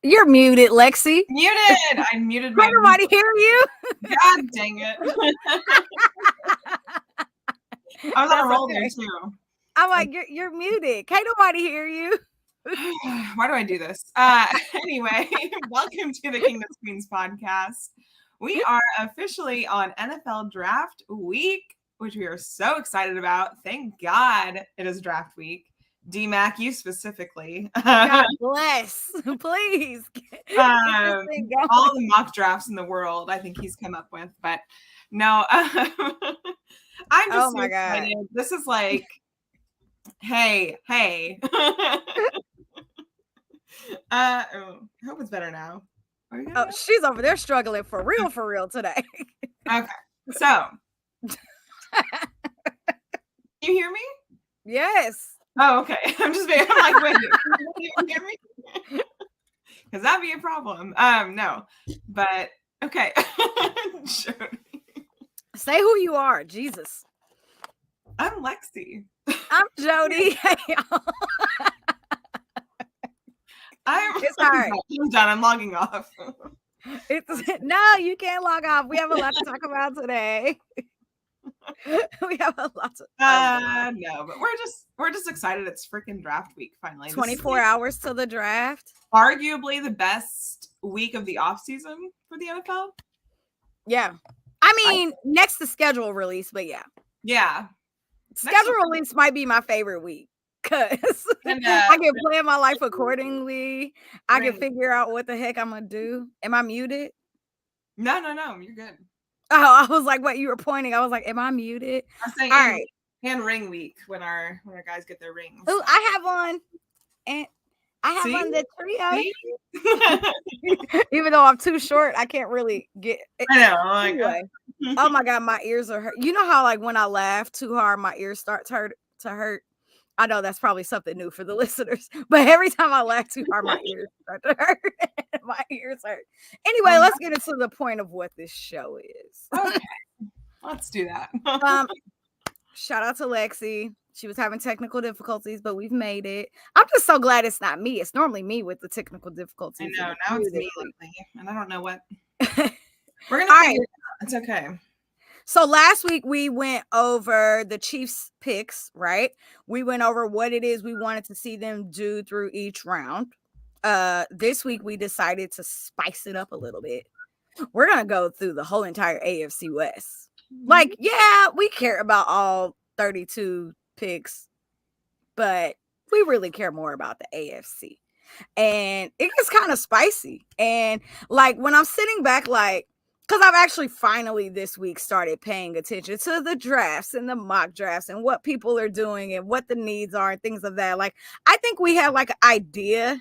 You're muted, Lexi. Muted. I muted Can nobody hear you? God dang it. I was on a roll there too. I'm like, you're muted. Can't nobody hear you. Why do I do this? Anyway, welcome to the Kingdom Queens podcast. We are officially on NFL draft week, which we are so excited about. Thank God it is draft week. D-Mac, you specifically. God bless. Please. All the mock drafts in the world, I think he's come up with. But no, I'm just so excited. God. This is like, hey. I hope it's better now. She's over there struggling for real today. Okay. So, you hear me? Yes. Oh, okay. I'm like, wait, you hear me? Because that'd be a problem. No, but okay. Say who you are, Jesus. I'm Lexi. I'm Jodi. It's hard. I'm done. I'm logging off. No, you can't log off. We have a lot to talk about today. We have a lot to no, but we're just excited. It's freaking draft week finally. 24 hours till the draft. Arguably the best week of the off season for the NFL. Yeah. I mean, next to schedule release, but yeah. Yeah. Schedule release might be my favorite week because I can plan my life accordingly. I can figure out what the heck I'm gonna do. Am I muted? No, you're good. Oh, I was like, what you were pointing. I was like, am I muted? I'm saying all right. And ring week when our guys get their rings. Oh, I have one. And I have on the trio. Even though I'm too short, I can't really get it. I know. Anyway. Oh my God, my ears are hurt. You know how like when I laugh too hard, my ears start to hurt? I know that's probably something new for the listeners, but every time I laugh too hard, my ears start to hurt. My ears hurt. Anyway, let's get into the point of what this show is. Okay. Let's do that. Shout out to Lexi. She was having technical difficulties, but we've made it. I'm just so glad it's not me. It's normally me with the technical difficulties. I know. Now it's me lately, and I don't know what. We're going to figure it out. It's okay. So last week we went over the Chiefs picks, right? We went over what it is we wanted to see them do through each round. This week we decided to spice it up a little bit. We're going to go through the whole entire AFC West. Like, yeah, we care about all 32 picks, but we really care more about the AFC. And it gets kind of spicy. And like when I'm sitting back, like, because I've actually finally this week started paying attention to the drafts and the mock drafts and what people are doing and what the needs are and things of that. Like, I think we have like an idea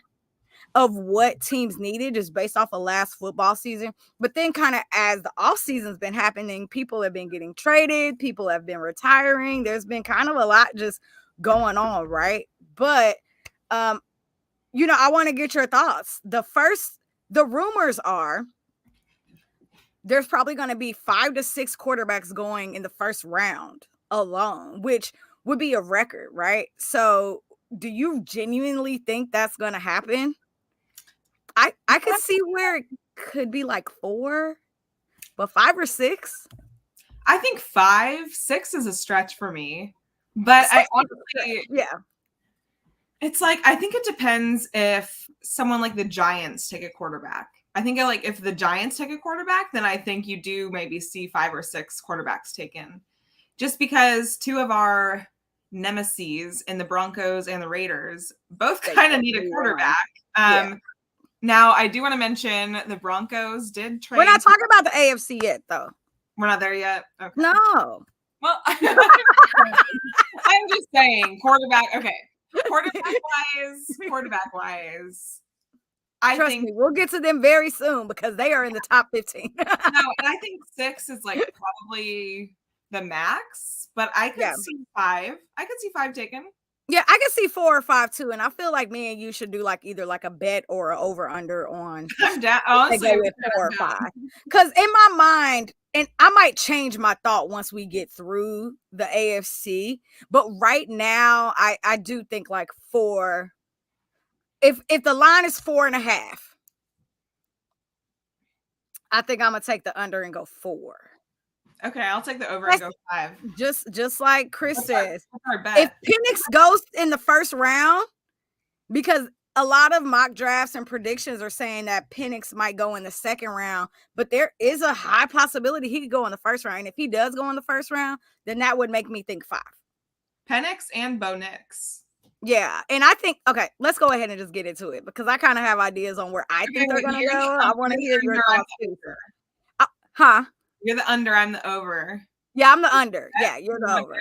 of what teams needed just based off of last football season. But then kind of as the off season's been happening, people have been getting traded. People have been retiring. There's been kind of a lot just going on, right? But, I want to get your thoughts. The rumors are there's probably going to be 5 to 6 quarterbacks going in the first round alone, which would be a record, right? So do you genuinely think that's going to happen? I could see where it could be like 4, but 5 or 6? I think 5, 6 is a stretch for me. But I honestly, it's like, I think it depends if someone like the Giants take a quarterback. I think if the Giants take a quarterback, then I think you do maybe see 5 or 6 quarterbacks taken. Just because 2 of our nemesis in the Broncos and the Raiders both kind of need a quarterback. Now, I do want to mention the Broncos did trade. We're not talking about the AFC yet, though. We're not there yet? Okay. No. Well, I'm just saying, quarterback. Okay. Quarterback wise. Trust me, we'll get to them very soon because they are in the top 15. No, and I think 6 is like probably the max, but I could see 5. I could see 5 taken. Yeah, I could see 4 or 5 too, and I feel like me and you should do like either like a bet or an over under on. I'm down. Honestly, go with 4 or 5. Because in my mind, and I might change my thought once we get through the AFC, but right now I do think like 4. If the line is 4.5, I think I'm gonna take the under and go 4. Okay, I'll take the over and go 5. Just like Chris says, what's our if bet? Penix goes in the first round, because a lot of mock drafts and predictions are saying that Penix might go in the second round, but there is a high possibility he could go in the first round. And if he does go in the first round, then that would make me think 5. Penix and Bo Nix. Yeah, and I think, okay, let's go ahead and just get into it because I kind of have ideas on where I think they're going to go. I want to hear your thoughts too. Huh? You're the under, I'm the over. Yeah, I'm the under. Yeah, you're the over.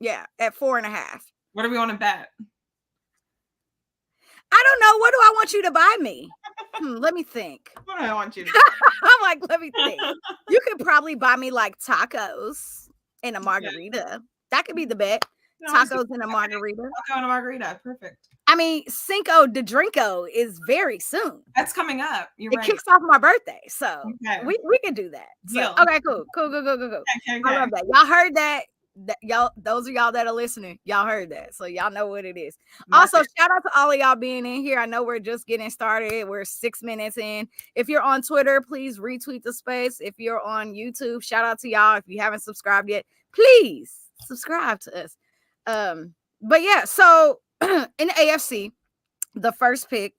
Yeah, at 4.5. What do we want to bet? I don't know. What do I want you to buy me? Let me think. What do I want you to buy? I'm like, let me think. You could probably buy me like tacos and a margarita. Okay. That could be the bet. No, tacos and a margarita. Taco and a margarita. Perfect. I mean, Cinco de Drinko is very soon. That's coming up. You're right. It kicks off my birthday. So we can do that. So, okay, cool. Okay. I love that. Y'all heard that? Y'all, those of y'all that are listening, y'all heard that, so y'all know what it is. Also, shout out to all of y'all being in here. I know we're just getting started. We're 6 minutes in. If you're on Twitter, please retweet the space. If you're on YouTube, shout out to y'all. If you haven't subscribed yet, please subscribe to us. But yeah, so in the AFC, the first pick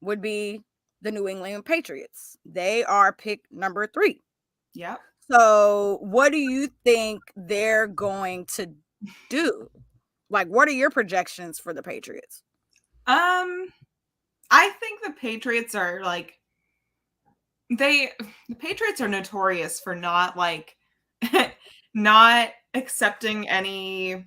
would be the New England Patriots. They are pick number 3. Yep. So what do you think they're going to do? Like, what are your projections for the Patriots? I think the Patriots are like, the Patriots are notorious for not like, not accepting any,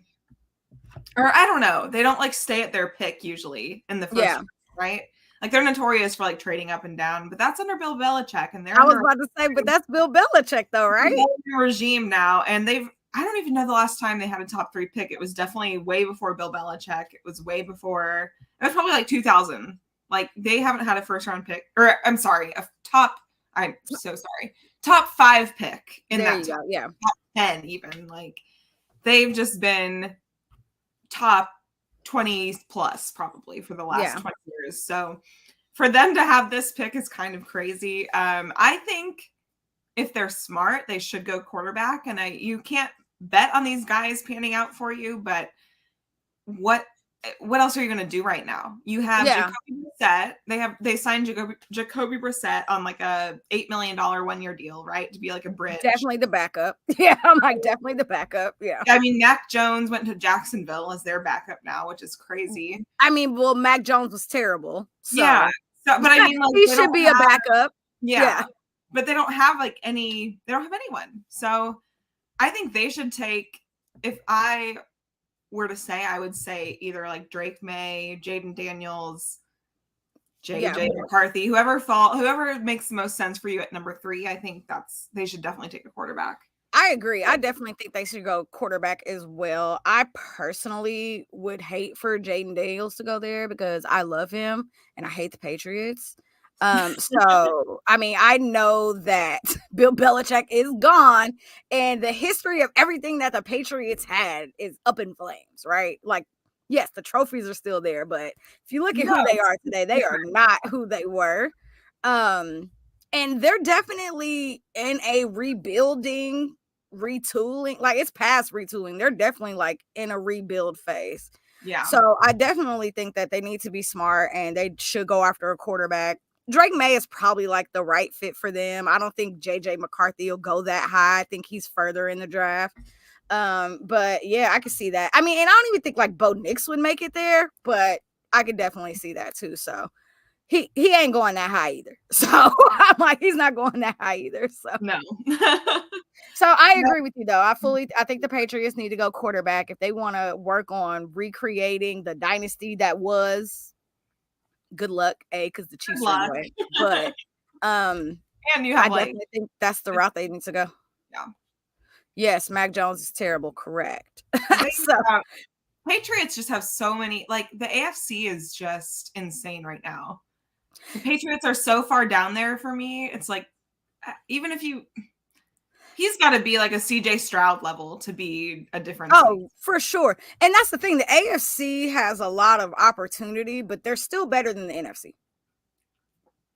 or I don't know. They don't like stay at their pick usually in the first round, right? Like they're notorious for like trading up and down, but that's under Bill Belichick, and I was about to say, but that's Bill Belichick though, right? Regime now, and I don't even know the last time they had a top 3 pick. It was definitely way before Bill Belichick. It was way before. It was probably like 2000. Like they haven't had a first round pick, or I'm sorry, I'm so sorry, top 5 pick in that time. Yeah, top 10 even. Like they've just been top 20 plus probably for the last 20 years. So for them to have this pick is kind of crazy. I think if they're smart, they should go quarterback. And you can't bet on these guys panning out for you, but what else are you going to do right now? You have Jacoby Brissett. They signed Jacoby Brissett on like a $8 million 1-year deal, right? To be like a bridge. Definitely the backup. Yeah, I'm like definitely the backup. Yeah. I mean, Mac Jones went to Jacksonville as their backup now, which is crazy. I mean, well, Mac Jones was terrible. So. Yeah. So, but I mean, like, he should be a backup. Yeah. But they don't have like they don't have anyone. So I think they should take, if I were to say, I would say either like Drake May, Jaden Daniels, JJ McCarthy, whoever makes the most sense for you at number 3. I think they should definitely take a quarterback. I agree. I definitely think they should go quarterback as well. I personally would hate for Jaden Daniels to go there because I love him and I hate the Patriots. So I mean, I know that Bill Belichick is gone and the history of everything that the Patriots had is up in flames, right? Like, yes, the trophies are still there, but if you look at who they are today, they are not who they were. And they're definitely in a retooling, like it's past retooling. They're definitely like in a rebuild phase. Yeah. So I definitely think that they need to be smart and they should go after a quarterback. Drake May is probably like the right fit for them. I don't think JJ McCarthy will go that high. I think he's further in the draft. But yeah, I could see that. I mean, and I don't even think like Bo Nix would make it there, but I could definitely see that too. So he ain't going that high either. So I'm like, he's not going that high either. So no. So I agree with you though. I think the Patriots need to go quarterback if they want to work on recreating the dynasty that was. Good luck, because the Chiefs are away. But and you have definitely think that's the route they need to go. Yeah. Yes, Mac Jones is terrible. Correct. Patriots just have so many. Like the AFC is just insane right now. The Patriots are so far down there for me. It's like even if he's got to be like a CJ Stroud level to be a difference. Oh, for sure. And that's the thing. The AFC has a lot of opportunity, but they're still better than the NFC.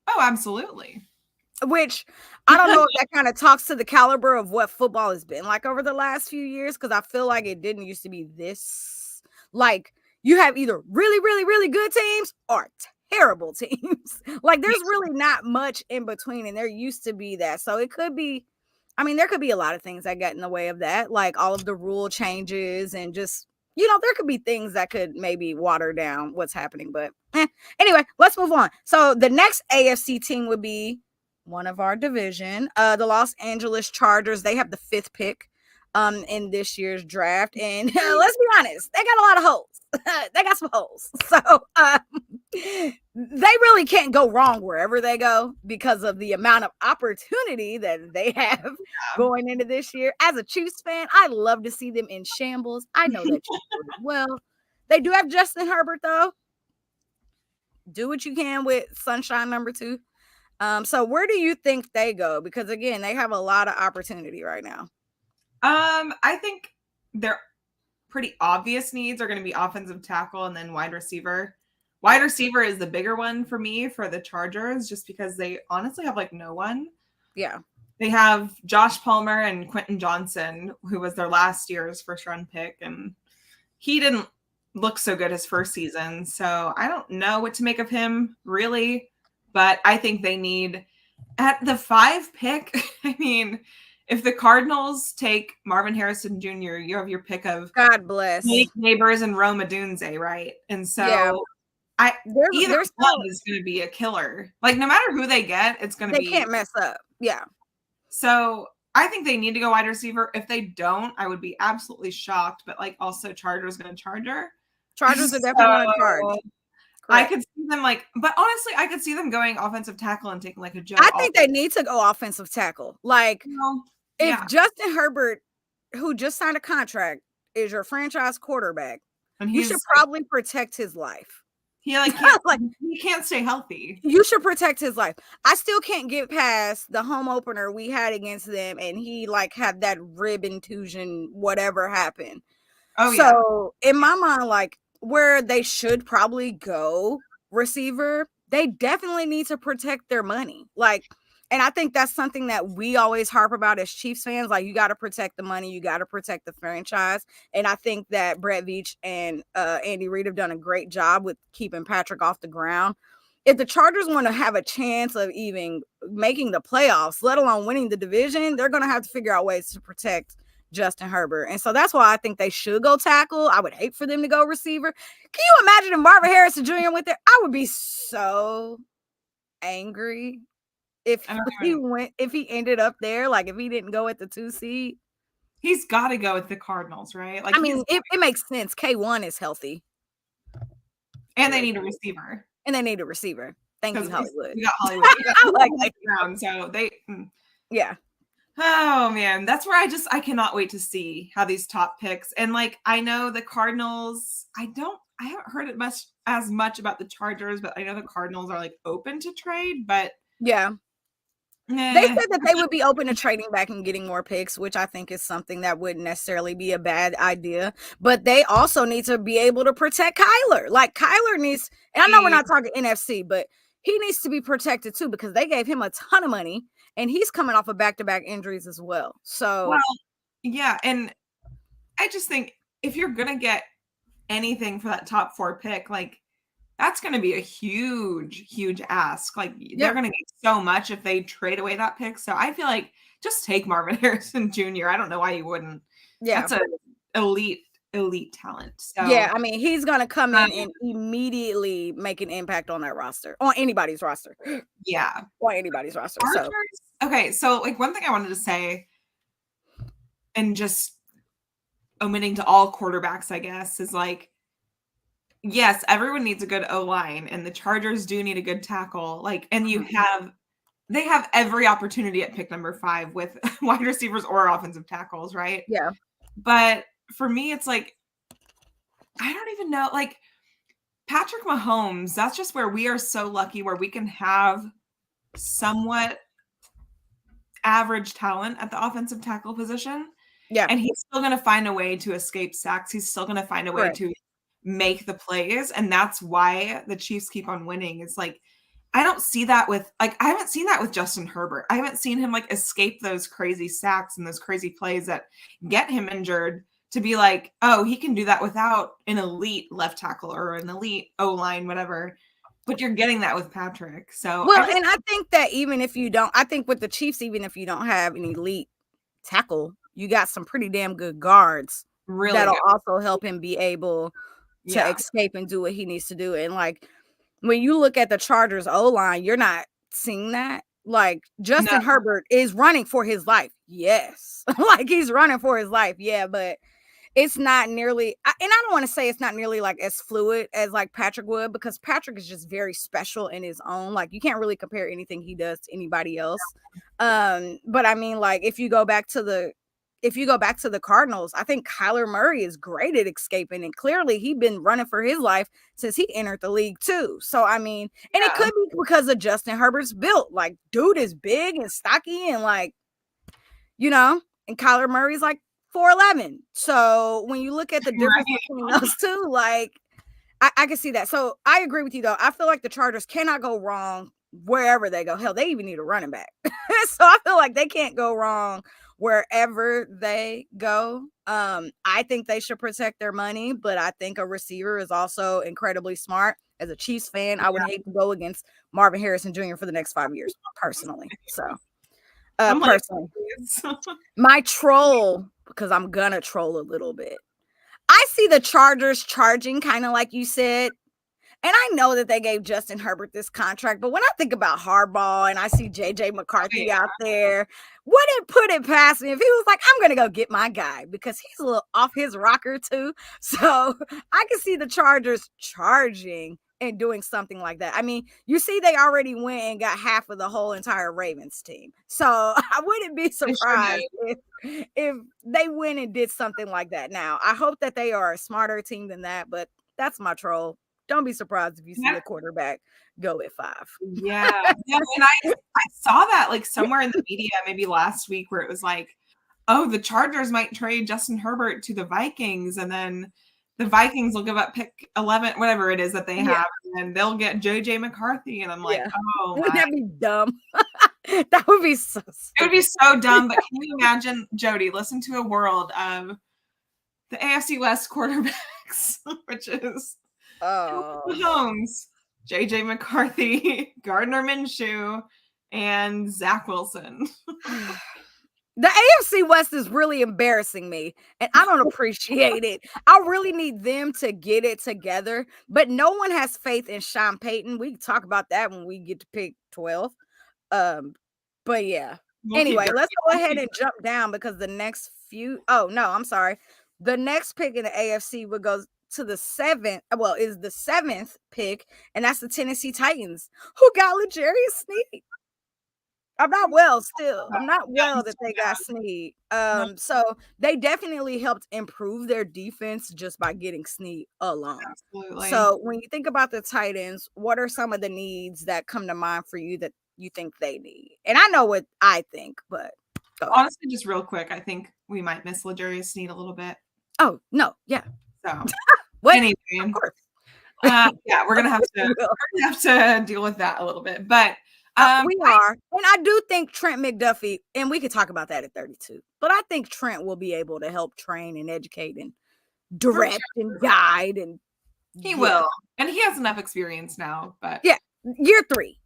Oh, absolutely. which I don't know if that kind of talks to the caliber of what football has been like over the last few years, because I feel like it didn't used to be this. Like, you have either really, really, really good teams or terrible teams. Like, there's really not much in between, and there used to be that. So it could be, I mean, there could be a lot of things that get in the way of that, like all of the rule changes and just, there could be things that could maybe water down what's happening. But anyway, let's move on. So the next AFC team would be one of our division, the Los Angeles Chargers. They have the 5th pick in this year's draft, and let's be honest, they got a lot of holes. They got some holes, so they really can't go wrong wherever they go because of the amount of opportunity that they have going into this year. As a Chiefs fan, I love to see them in shambles. I know that you do as well. They do have Justin Herbert, though. Do what you can with Sunshine number 2. So where do you think they go? Because again, they have a lot of opportunity right now. I think their pretty obvious needs are going to be offensive tackle and then wide receiver. Wide receiver is the bigger one for me for the Chargers, just because they honestly have like no one. Yeah. They have Josh Palmer and Quentin Johnson, who was their last year's first round pick, and he didn't look so good his first season. So I don't know what to make of him really, but I think they need at the 5 pick. I mean, if the Cardinals take Marvin Harrison Jr., you have your pick of God bless Malik Neighbors and Rome Odunze, right? And so either one is going to be a killer. Like, no matter who they get, it's going to be. They can't mess up. Yeah. So I think they need to go wide receiver. If they don't, I would be absolutely shocked. But like, also Chargers going to Charger. Chargers are definitely going to charge. Correct. I could see them but honestly, I could see them going offensive tackle and taking like a Joe. I think they need to go offensive tackle. Like, if Justin Herbert, who just signed a contract, is your franchise quarterback, and you should probably protect his life. He can't, he can't stay healthy. You should protect his life. I still can't get past the home opener we had against them, and he had that rib intuition, whatever happened. Oh, yeah. So in my mind, where they should probably go receiver, they definitely need to protect their money. And I think that's something that we always harp about as Chiefs fans. You got to protect the money. You got to protect the franchise. And I think that Brett Veach and Andy Reid have done a great job with keeping Patrick off the ground. If the Chargers want to have a chance of even making the playoffs, let alone winning the division, they're going to have to figure out ways to protect Justin Herbert. And so that's why I think they should go tackle. I would hate for them to go receiver. Can you imagine if Marvin Harrison Jr. went there? I would be so angry. If he ended up there, if he didn't go at the 2 seed. He's got to go with the Cardinals, right? I mean, it makes sense. K1 is healthy. And they need a receiver. Thank you, Hollywood. We got Hollywood. We got ground, so they. Yeah. Oh, man. That's where I cannot wait to see how these top picks. And, I know the Cardinals, I haven't heard it as much about the Chargers, but I know the Cardinals are, open to trade, but. Yeah. They said that they would be open to trading back and getting more picks, which I think is something that wouldn't necessarily be a bad idea. But they also need to be able to protect Kyler. Kyler needs, and I know we're not talking NFC, but he needs to be protected too, because they gave him a ton of money and he's coming off of back-to-back injuries as well. So, yeah. And I just think if you're going to get anything for that top 4 pick, that's going to be a huge, huge ask. They're going to get so much if they trade away that pick. So I feel just take Marvin Harrison Jr. I don't know why you wouldn't. Yeah. That's an elite talent. So yeah, I mean, he's going to come in and immediately make an impact on that roster, on anybody's roster. Yeah. On anybody's roster. Okay. So one thing I wanted to say, and just omitting to all quarterbacks, I guess, is yes, everyone needs a good O-line, and the Chargers do need a good tackle. And they have every opportunity at pick number 5 with wide receivers or offensive tackles, right? Yeah. But for me, it's I don't even know. Patrick Mahomes, that's just where we are so lucky, where we can have somewhat average talent at the offensive tackle position. Yeah. And he's still going to find a way to escape sacks. He's still going to find a way to make the plays, and that's why the Chiefs keep on winning. It's I don't see that with I haven't seen that with Justin Herbert. I haven't seen him like escape those crazy sacks and those crazy plays that get him injured to be like, oh, he can do that without an elite left tackle or an elite O-line, whatever. But you're getting that with Patrick. So and I think that even if you don't, I think with the Chiefs, even if you don't have an elite tackle, you got some pretty damn good guards that'll also help him be able to escape and do what he needs to do. And like when you look at the Chargers O-line, you're not seeing that. Like Justin Herbert is running for his life. Yes. Like he's running for his life. Yeah, but it's not nearly, and I don't want to say it's not nearly like as fluid as like Patrick would, because Patrick is just very special in his own. Like you can't really compare anything he does to anybody else. But I mean, like if you go back to the Cardinals, I think Kyler Murray is great at escaping, and clearly he's been running for his life since he entered the league too. So I mean, and it could be because of Justin Herbert's built. Like, dude is big and stocky, and like, and Kyler Murray's like 4'11". So when you look at the difference between those two, like I can see that. So I agree with you though. I feel like the Chargers cannot go wrong wherever they go. Hell, they even need a running back. So I feel like they can't go wrong wherever they go. I think they should protect their money, but I think a receiver is also incredibly smart. As a Chiefs fan, I would hate to go against Marvin Harrison Jr. for the next 5 years, personally. So personally, my troll, because I'm gonna troll a little bit. I see the Chargers charging, kind of like you said. And I know that they gave Justin Herbert this contract, but when I think about Harbaugh and I see JJ McCarthy out there, wouldn't put it past me if he was like, I'm going to go get my guy, because he's a little off his rocker too. So I can see the Chargers charging and doing something like that. I mean, you see, they already went and got half of the whole entire Ravens team. So I wouldn't be surprised if they went and did something like that. Now, I hope that they are a smarter team than that, but that's my troll. Don't be surprised if you see a quarterback go at 5. Yeah. And I saw that like somewhere in the media, maybe last week, where it was like, oh, the Chargers might trade Justin Herbert to the Vikings, and then the Vikings will give up pick 11, whatever it is that they have, and they'll get JJ McCarthy. And I'm like, oh, wouldn't that be dumb? That would be so stupid. It would be so dumb. But can you imagine, Jodi, listen to a world of the AFC West quarterbacks, which is Mahomes, JJ McCarthy, Gardner Minshew, and Zach Wilson. The AFC West is really embarrassing me, and I don't appreciate it. I really need them to get it together, but no one has faith in Sean Payton. We can talk about that when we get to pick 12. But yeah. Anyway, let's go ahead and jump down, because the next the next pick in the AFC would go to the 7th, is the 7th pick, and that's the Tennessee Titans, who got L'Jarius Sneed. I'm not well that they got Sneed. So they definitely helped improve their defense just by getting Sneed alone. Absolutely. So when you think about the Titans, what are some of the needs that come to mind for you that you think they need? And I know what I think, but honestly, just real quick, I think we might miss L'Jarius Sneed a little bit. Oh no, yeah. So anyway, of course. We're gonna have to deal with that a little bit, but we are, and I do think Trent McDuffie, and we could talk about that at 32. But I think Trent will be able to help train and educate and direct and guide, and he will, and he has enough experience now. But year 3.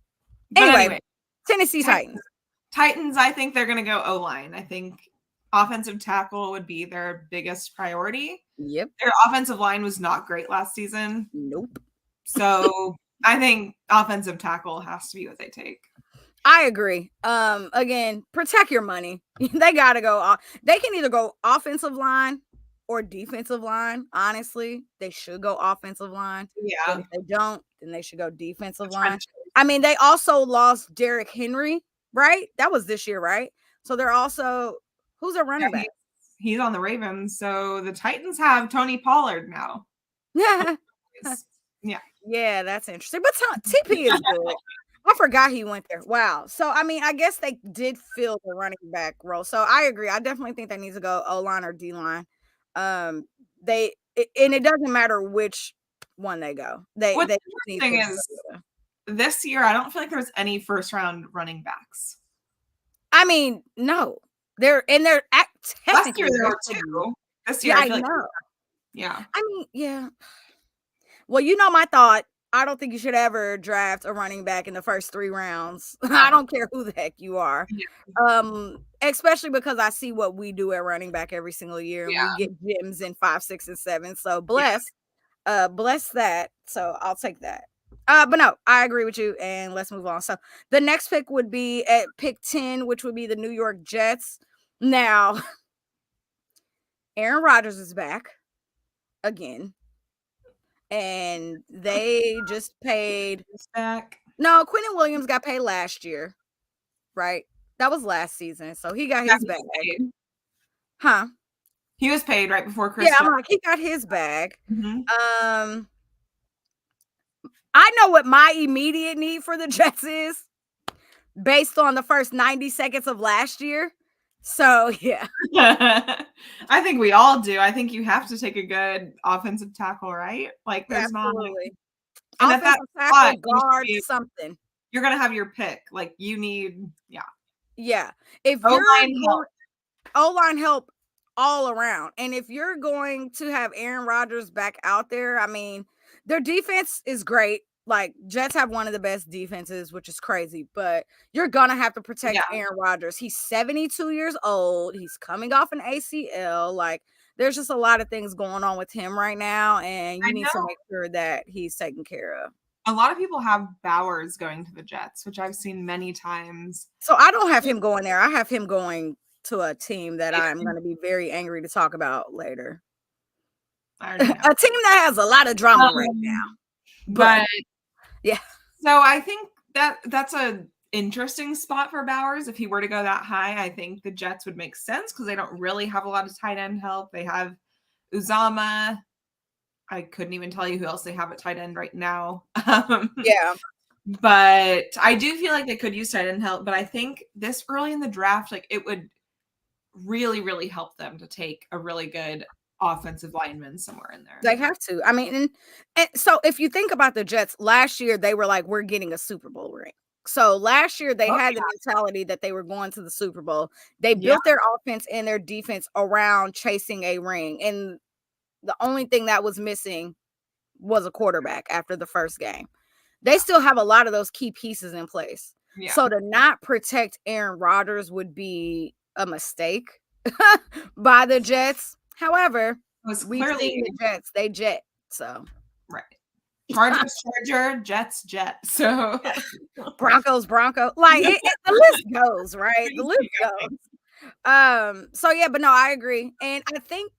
Anyway, Tennessee Titans. I think they're gonna go O-line. I think offensive tackle would be their biggest priority. Yep. Their offensive line was not great last season. Nope. So I think offensive tackle has to be what they take. I agree. Again, protect your money. They got to go. They can either go offensive line or defensive line. Honestly, they should go offensive line. Yeah. But if they don't, then they should go defensive line. I mean, they also lost Derrick Henry, right? That was this year, right? So they're also, who's their running back? He's on the Ravens. So the Titans have Tony Pollard now. Yeah. Yeah, that's interesting. But TP is good. I forgot he went there. Wow. So, I mean, I guess they did fill the running back role. So I agree. I definitely think they need to go O-line or D-line. And it doesn't matter which one they go. What's interesting is this year, I don't feel like there's any first round running backs. I mean, no. They're Last year technically there there were should be. two. This year, Yeah, I I feel like, know. yeah. I mean, yeah. Well, you know my thought. I don't think you should ever draft a running back in the first 3 rounds. I don't care who the heck you are. Yeah. Especially because I see what we do at running back every single year, and we Yeah. get gems in 5, 6, and 7. So Yeah. bless that. So I'll take that. But no, I agree with you, and let's move on. So the next pick would be at pick 10, which would be the New York Jets. Now, Aaron Rodgers is back again, and they just paid. He's back. No, Quentin Williams got paid last year, right? That was last season, so he got Yeah, his he bag. was paid. Huh? He was paid right before Yeah, Christmas. I'm like, he got his bag. Mhm. I know what my immediate need for the Jets is based on the first 90 seconds of last year. So, yeah. I think we all do. I think you have to take a good offensive tackle, right? Like, there's Absolutely. not. And at that Offensive spot, tackle, guard, something. you're gonna have your pick. Like, you need, yeah. Yeah. If O-line help. O-line help all around. And if you're going to have Aaron Rodgers back out there, I mean, their defense is great. Like, Jets have one of the best defenses, which is crazy, but you're gonna have to protect Aaron Rodgers. He's 72 years old. He's coming off an ACL. Like, there's just a lot of things going on with him right now, and you need to make sure that he's taken care of. A lot of people have Bowers going to the Jets, which I've seen many times. So I don't have him going there. I have him going to a team that I'm going to be very angry to talk about later. A team that has a lot of drama right now. But yeah. So I think that's a interesting spot for Bowers. If he were to go that high, I think the Jets would make sense because they don't really have a lot of tight end help. They have Uzama. I couldn't even tell you who else they have at tight end right now. Yeah. But I do feel like they could use tight end help. But I think this early in the draft, like, it would really, really help them to take a really good offensive lineman somewhere in there. They have to. I mean, and so if you think about the Jets, last year they were like, we're getting a Super Bowl ring. So last year they had the mentality that they were going to the Super Bowl. They built their offense and their defense around chasing a ring. And the only thing that was missing was a quarterback after the first game. They still have a lot of those key pieces in place. Yeah. So to not protect Aaron Rodgers would be a mistake by the Jets. However, we've seen the Jets. They jet. So right. Charger, Jets, jet. So Broncos. Like the list goes, right? The list goes. So yeah, but no, I agree. And I think,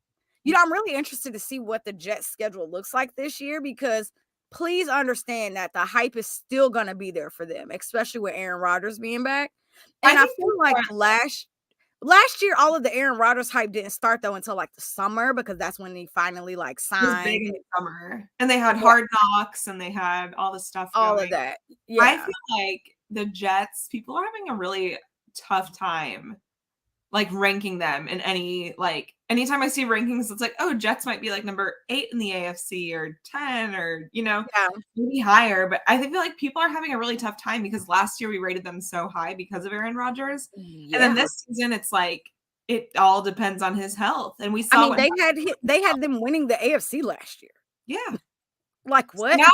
I'm really interested to see what the Jets schedule looks like this year, because please understand that the hype is still going to be there for them, especially with Aaron Rodgers being back. And I feel like last year, all of the Aaron Rodgers hype didn't start though until like the summer, because that's when he finally like signed. It was big in the summer, and they had Hard Knocks, and they had all the stuff. All of that. Yeah, I feel like the Jets, people are having a really tough time, like, ranking them in any, like, anytime I see rankings, it's like, oh, Jets might be like number 8 in the AFC or 10 or, maybe higher. But I feel like people are having a really tough time because last year we rated them so high because of Aaron Rodgers. Yeah. And then this season, it's like, it all depends on his health. And we saw they had them winning the AFC last year. Yeah. Like, what? Now,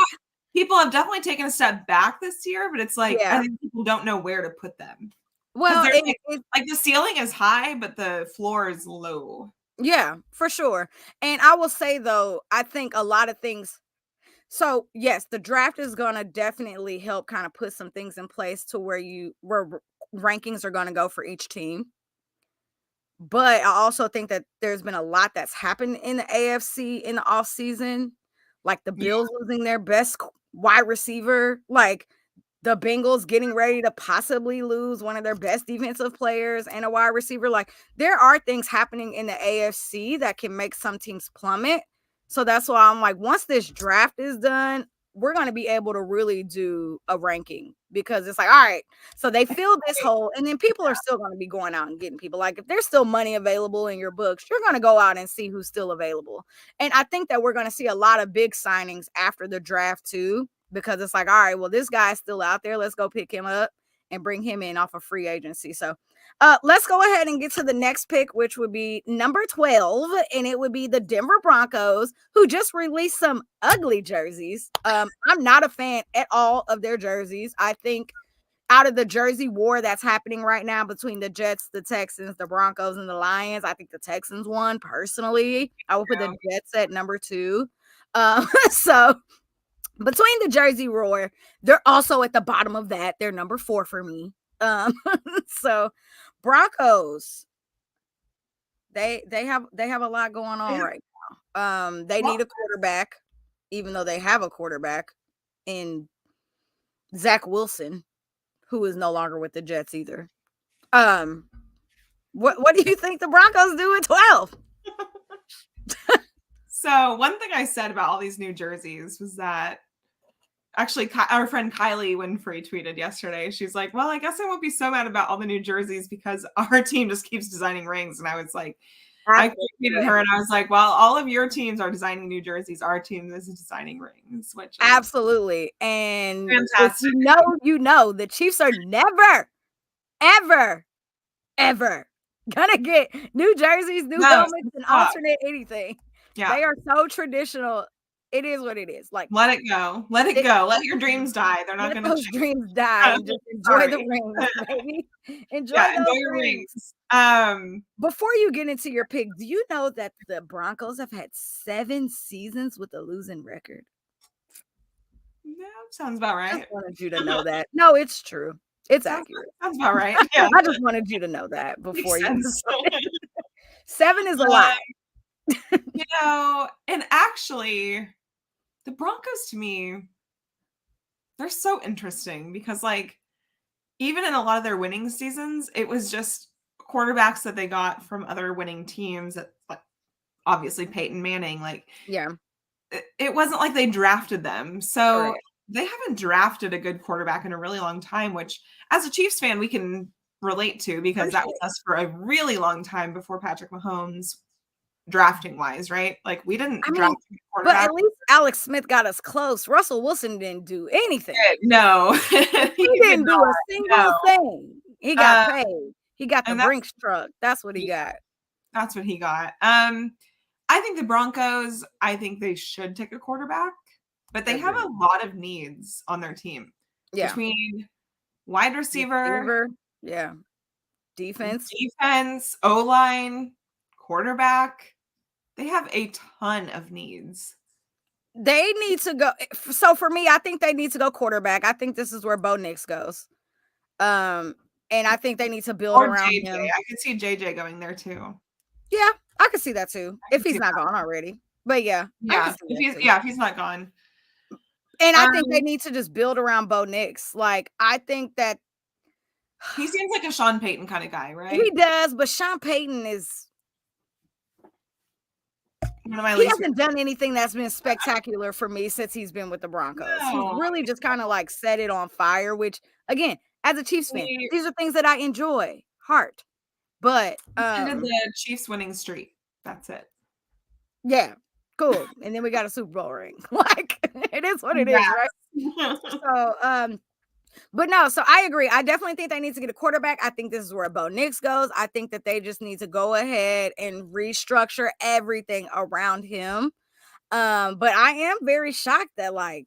people have definitely taken a step back this year, but it's like, I think people don't know where to put them. Well, like the ceiling is high, but the floor is low. Yeah, for sure. And I will say though, I think a lot of things. So yes, the draft is going to definitely help kind of put some things in place to where rankings are going to go for each team. But I also think that there's been a lot that's happened in the AFC in the offseason, like the Bills losing their best wide receiver, like the Bengals getting ready to possibly lose one of their best defensive players and a wide receiver. Like, there are things happening in the AFC that can make some teams plummet. So that's why I'm like, once this draft is done, we're going to be able to really do a ranking, because it's like, all right, so they filled this hole, and then people are still going to be going out and getting people. Like, if there's still money available in your books, you're going to go out and see who's still available. And I think that we're going to see a lot of big signings after the draft too. because it's like, all right, well, this guy's still out there. Let's go pick him up and bring him in off of free agency. So let's go ahead and get to the next pick, which would be number 12. And it would be the Denver Broncos, who just released some ugly jerseys. I'm not a fan at all of their jerseys. I think out of the jersey war that's happening right now between the Jets, the Texans, the Broncos, and the Lions, I think the Texans won personally. I would put the Jets at number 2. So between the jersey roar, they're also at the bottom of that. They're number 4 for me. So Broncos, they have a lot going on right now. They need a quarterback, even though they have a quarterback in Zach Wilson, who is no longer with the Jets either. What do you think the Broncos do at 12? So one thing I said about all these new jerseys was that actually our friend Kylie Winfrey tweeted yesterday. She's like, well, I guess I won't be so mad about all the new jerseys because our team just keeps designing rings. And I was like, I tweeted her and I was like, well, all of your teams are designing new jerseys. Our team is designing rings, which is absolutely. And fantastic. You know, the Chiefs are never, ever, ever gonna get new jerseys, new helmets, and alternate anything. Yeah. They are so traditional. It is what it is. Like, let it go. Let it go. Let your dreams die. They're not going to. Those dreams die. And just enjoy the rings, baby. Enjoy your rings. Before you get into your pick, do you know that the Broncos have had 7 seasons with a losing record? Yeah, sounds about right. I just wanted you to know that. No, it's true. It's accurate. Sounds about right. Yeah. I just wanted you to know that before you. 7 is a lot. You know, and actually, the Broncos to me, they're so interesting because, like, even in a lot of their winning seasons, it was just quarterbacks that they got from other winning teams. That, like, obviously Peyton Manning, like, yeah, it wasn't like they drafted them. So they haven't drafted a good quarterback in a really long time, which as a Chiefs fan, we can relate to because that was us for a really long time before Patrick Mahomes. Drafting wise, right? Like we didn't draft but at least Alex Smith got us close. Russell Wilson didn't do anything. No, he didn't do a single thing. He got paid. He got the Brinks truck. That's what he got. That's what he got. I think the Broncos, I think they should take a quarterback, but they have a lot of needs on their team. Yeah. Between wide receiver, defense, O-line, quarterback. They have a ton of needs. They need to go. So for me, I think they need to go quarterback. I think this is where Bo Nix goes. And I think they need to build around JJ. him. I could see JJ going there too. Yeah, I could see that too. If he's not gone already. But yeah. If he's not gone. And I think they need to just build around Bo Nix. Like, I think that he seems like a Sean Payton kind of guy, right? He does, but Sean Payton is he hasn't done anything that's been spectacular for me since he's been with the Broncos. No. He's really just kind of like set it on fire, which again, as a Chiefs fan, these are things that I enjoy. Heart. But ended the Chiefs winning streak. That's it. Yeah. Cool. And then we got a Super Bowl ring. Like it is what it is, right? So but no, so I agree. I definitely think they need to get a quarterback. I think this is where Bo Nix goes. I think that they just need to go ahead and restructure everything around him. But I am very shocked that like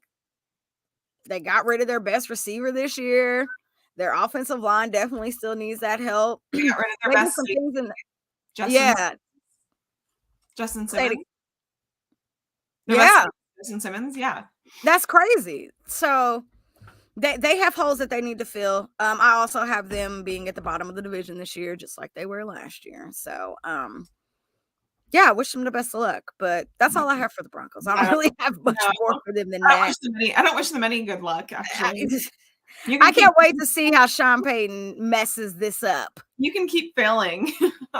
they got rid of their best receiver this year. Their offensive line definitely still needs that help. They got rid of their best Justin Simmons. Justin Simmons, yeah. That's crazy. So they have holes that they need to fill. I also have them being at the bottom of the division this year, just like they were last year. So, yeah, I wish them the best of luck. But that's all I have for the Broncos. I don't really have much more for them than that. I don't wish them any good luck, actually. I can't wait to see how Sean Payton messes this up. You can keep failing.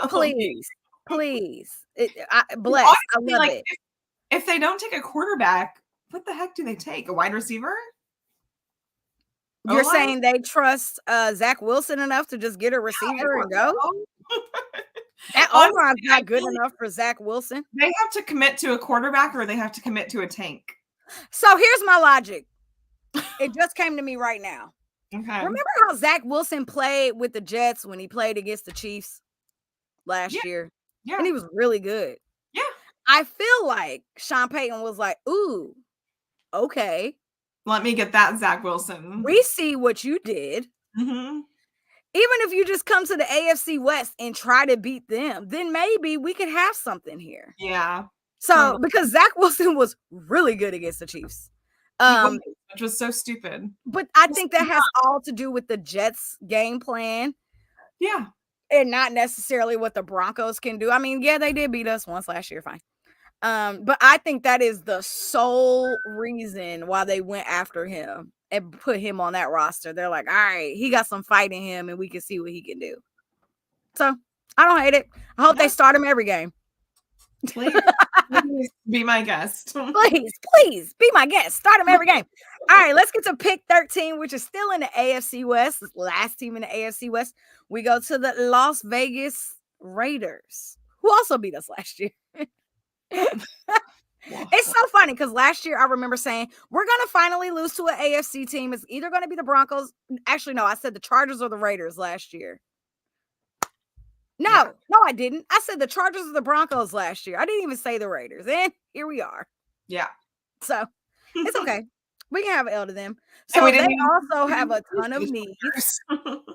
Please. Bless. Honestly, I love it. If they don't take a quarterback, what the heck do they take? A wide receiver? You're saying they trust Zach Wilson enough to just get a receiver and go? That O-line's not good enough for Zach Wilson. They have to commit to a quarterback or they have to commit to a tank. So here's my logic. It just came to me right now. Okay. Remember how Zach Wilson played with the Jets when he played against the Chiefs last year? Yeah. And he was really good. Yeah. I feel like Sean Payton was like, ooh, okay. Let me get that Zach Wilson. We see what you did. Mm-hmm. Even if you just come to the AFC West and try to beat them, then maybe we could have something here. Yeah. So, Totally. because Zach Wilson was really good against the Chiefs. Which was so stupid. But I think that has all to do with the Jets' game plan. Yeah. And not necessarily what the Broncos can do. I mean, yeah, they did beat us once last year, fine. But I think that is the sole reason why they went after him and put him on that roster. They're like, all right, he got some fight in him and we can see what he can do. So I don't hate it. I hope they start him every game. Please be my guest. please be my guest. Start him every game. All right, let's get to pick 13, which is still in the AFC West. This last team in the AFC West. We go to the Las Vegas Raiders, who also beat us last year. It's so funny because last year I remember saying we're gonna finally lose to an AFC team. It's either gonna be the Broncos. Actually, no, I said the Chargers or the Raiders last year. No, I didn't. I said the Chargers or the Broncos last year. I didn't even say the Raiders. And here we are. Yeah. So it's okay. We can have an L to them. So they also have a ton of needs.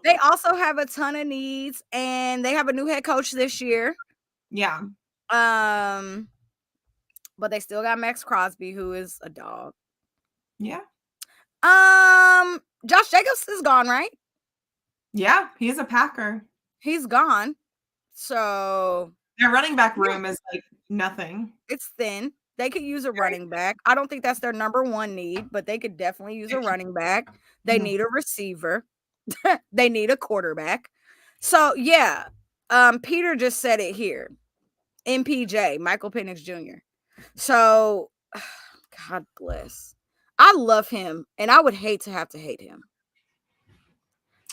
They also have a ton of needs, and they have a new head coach this year. Yeah. But they still got Max Crosby, who is a dog. Yeah. Josh Jacobs is gone, right? Yeah, he's a Packer. He's gone. So their running back room is like nothing. It's thin. They could use a running back. I don't think that's their number one need, but they could definitely use a running back. They need a receiver. They need a quarterback. So yeah, Peter just said it here. MPJ, Michael Penix Jr. So God bless. I love him, and I would hate to have to hate him.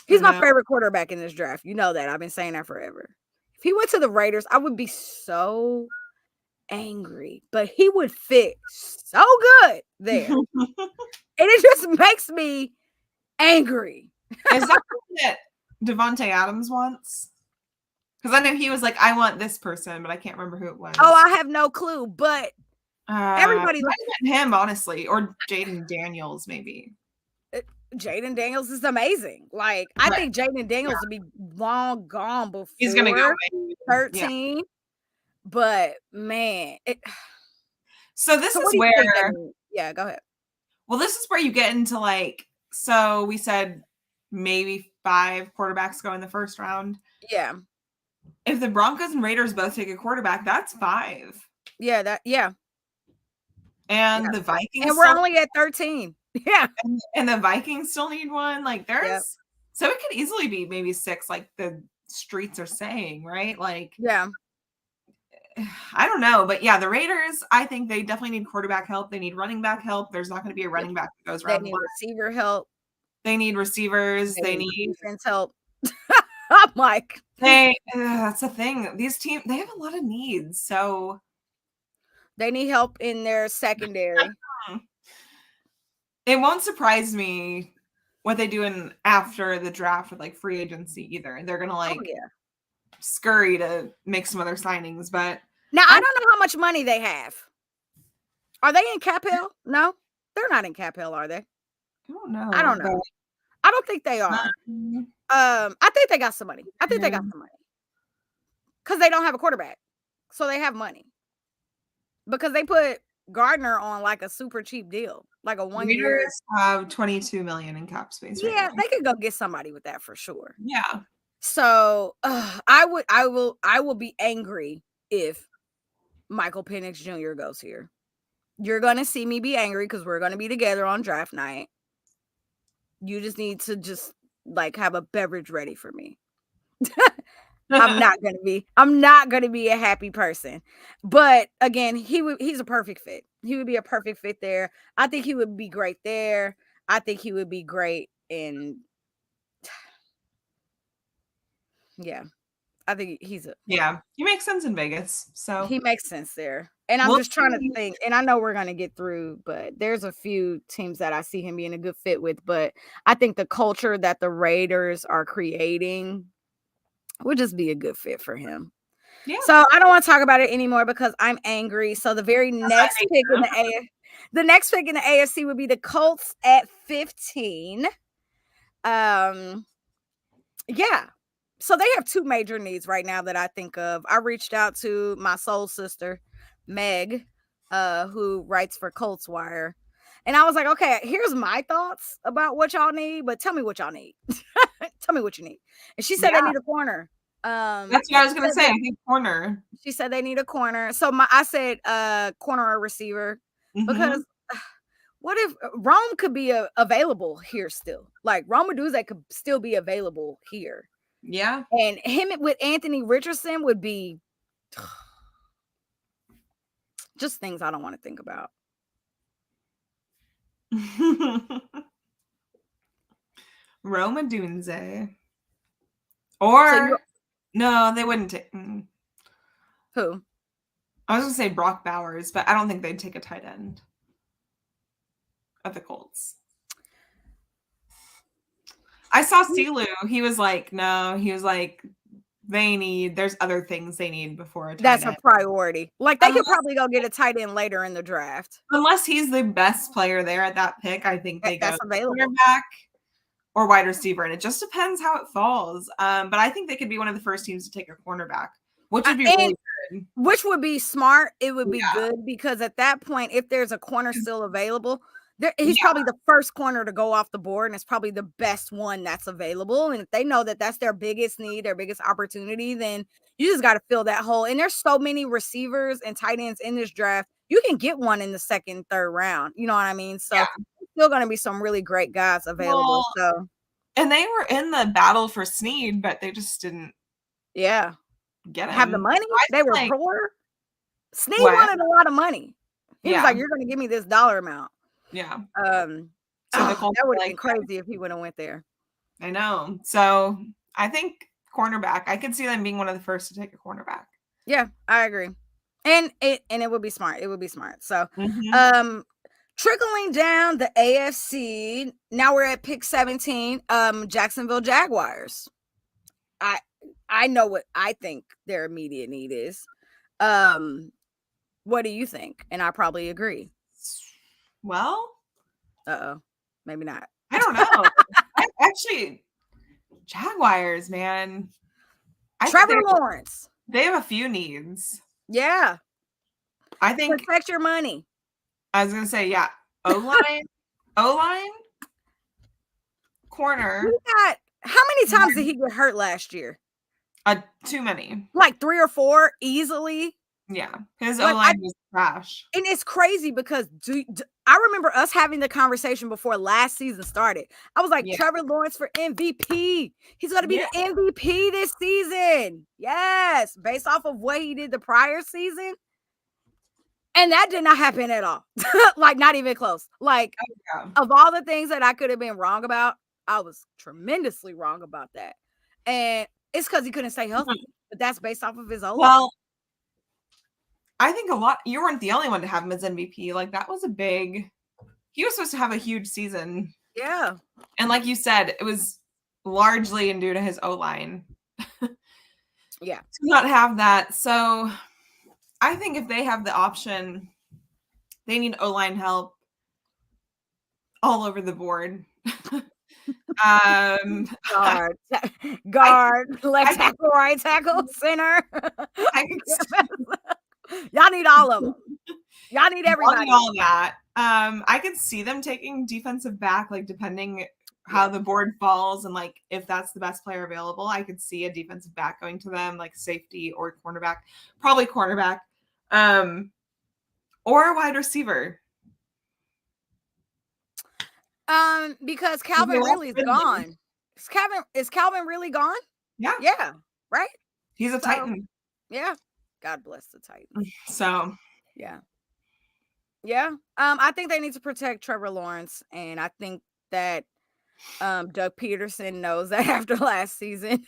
He's my favorite quarterback in this draft. You know that. I've been saying that forever. If he went to the Raiders, I would be so angry, but he would fit so good there. And it just makes me angry. Is that what Devontae Adams wants? Because I know he was like, I want this person, but I can't remember who it was. Oh, I have no clue, but everybody likes him, honestly, or Jaden Daniels, maybe. Jaden Daniels is amazing. Like, I think Jaden Daniels would be long gone before he's gonna go 13. Yeah. But man, so this is where yeah, go ahead. Well, this is where you get into like, so we said maybe 5 quarterbacks go in the first round. Yeah. If the Broncos and Raiders both take a quarterback, that's 5. Yeah, And the Vikings, and we're only at 13. Yeah. And the Vikings still need one. Like there's so it could easily be maybe 6, like the streets are saying, right? Like, yeah. I don't know, but yeah, the Raiders, I think they definitely need quarterback help. They need running back help. There's not going to be a running back that goes around. They need receiver help. They need receivers. They need defense help. I'm like, that's the thing. These teams, they have a lot of needs, so they need help in their secondary. It won't surprise me what they do in after the draft with like free agency either. They're gonna like scurry to make some other signings, but now I don't know how much money they have. Are they in cap hell? No, they're not in cap hell, are they? I don't know. I don't think they are. I think they got some money. Because they don't have a quarterback, so they have money. Because they put Gardner on like a super cheap deal, like a 1 year. Raiders have $22 million in cap space. Yeah, they could go get somebody with that for sure. Yeah. So I will be angry if Michael Penix Jr. goes here. You're gonna see me be angry because we're gonna be together on draft night. You just need to just like have a beverage ready for me. I'm not gonna be a happy person. But again, he's a perfect fit. He would be a perfect fit there. I think he would be great there. I think he would be great in I think he's he makes sense in Vegas. So he makes sense there. And I'm just trying to think, and I know we're going to get through, but there's a few teams that I see him being a good fit with. But I think the culture that the Raiders are creating would just be a good fit for him. Yeah. So I don't want to talk about it anymore because I'm angry. So the very next pick in the next pick in the AFC would be the Colts at 15. Yeah. So they have two major needs right now that I think of. I reached out to my soul sister, Meg, who writes for Colts Wire. And I was like, okay, here's my thoughts about what y'all need, but tell me what y'all need. Tell me what you need. And she said they need a corner. That's what I was gonna say. I think corner. She said they need a corner. So I said corner or receiver because what if Rome could be available here still? Like Rome Odunze could still be available here. Yeah. And him with Anthony Richardson would be just things I don't want to think about. Rome Odunze. Or no, they wouldn't take who? I was gonna say Brock Bowers, but I don't think they'd take a tight end of the Colts. I saw Silu. He was like, no, he was like, there's other things they need before a tight That's end. a priority. Like they could probably go get a tight end later in the draft. Unless he's the best player there at that pick, I think they go available back or wide receiver, and it just depends how it falls. But I think they could be one of the first teams to take a cornerback, which would be really good. Which would be smart. It would be good because at that point, if there's a corner still available, he's probably the first corner to go off the board, and it's probably the best one that's available. And if they know that that's their biggest need, their biggest opportunity, then you just got to fill that hole. And there's so many receivers and tight ends in this draft. You can get one in the second, third round. You know what I mean? So still going to be some really great guys available. And they were in the battle for Snead, but they just didn't. Yeah. Get him. Have the money. They were poor. Snead wanted a lot of money. He was like, "You're going to give me this dollar amount." Yeah. So that would have been crazy if he would have went there. I know. So I think cornerback. I could see them being one of the first to take a cornerback. Yeah, I agree. And it would be smart. It would be smart. So trickling down the AFC. Now we're at pick 17. Jacksonville Jaguars. I know what I think their immediate need is. What do you think? And I probably agree. Well, maybe not. I don't know. Actually, Jaguars, man. Trevor Lawrence. They have a few needs. Yeah. I think protect your money. I was gonna say, yeah. O-line, corner. How many times did he get hurt last year? Too many. Like 3 or 4 easily. Yeah, his O-line was trash. And it's crazy because I remember us having the conversation before last season started. I was like, Trevor Lawrence for MVP. He's going to be the MVP this season. Yes, based off of what he did the prior season. And that did not happen at all. Like, not even close. Like, of all the things that I could have been wrong about, I was tremendously wrong about that. And it's because he couldn't stay healthy. But that's based off of his O-line. Well, I think you weren't the only one to have him as MVP. Like, that was he was supposed to have a huge season. Yeah. And like you said, it was largely due to his O-line. Yeah. To not have that. So I think if they have the option, they need O-line help all over the board. Guard, left tackle, right tackle, center. Y'all need all of them. Y'all need everybody. All that. I could see them taking defensive back, like depending how the board falls and like if that's the best player available. I could see a defensive back going to them, like safety or cornerback, probably cornerback, or a wide receiver. Because Calvin Ridley's gone. Is Calvin really gone? Yeah. Yeah. Right. He's a Titan. Yeah. God bless the Titans. So. Yeah. Yeah. I think they need to protect Trevor Lawrence, and I think that Doug Peterson knows that after last season.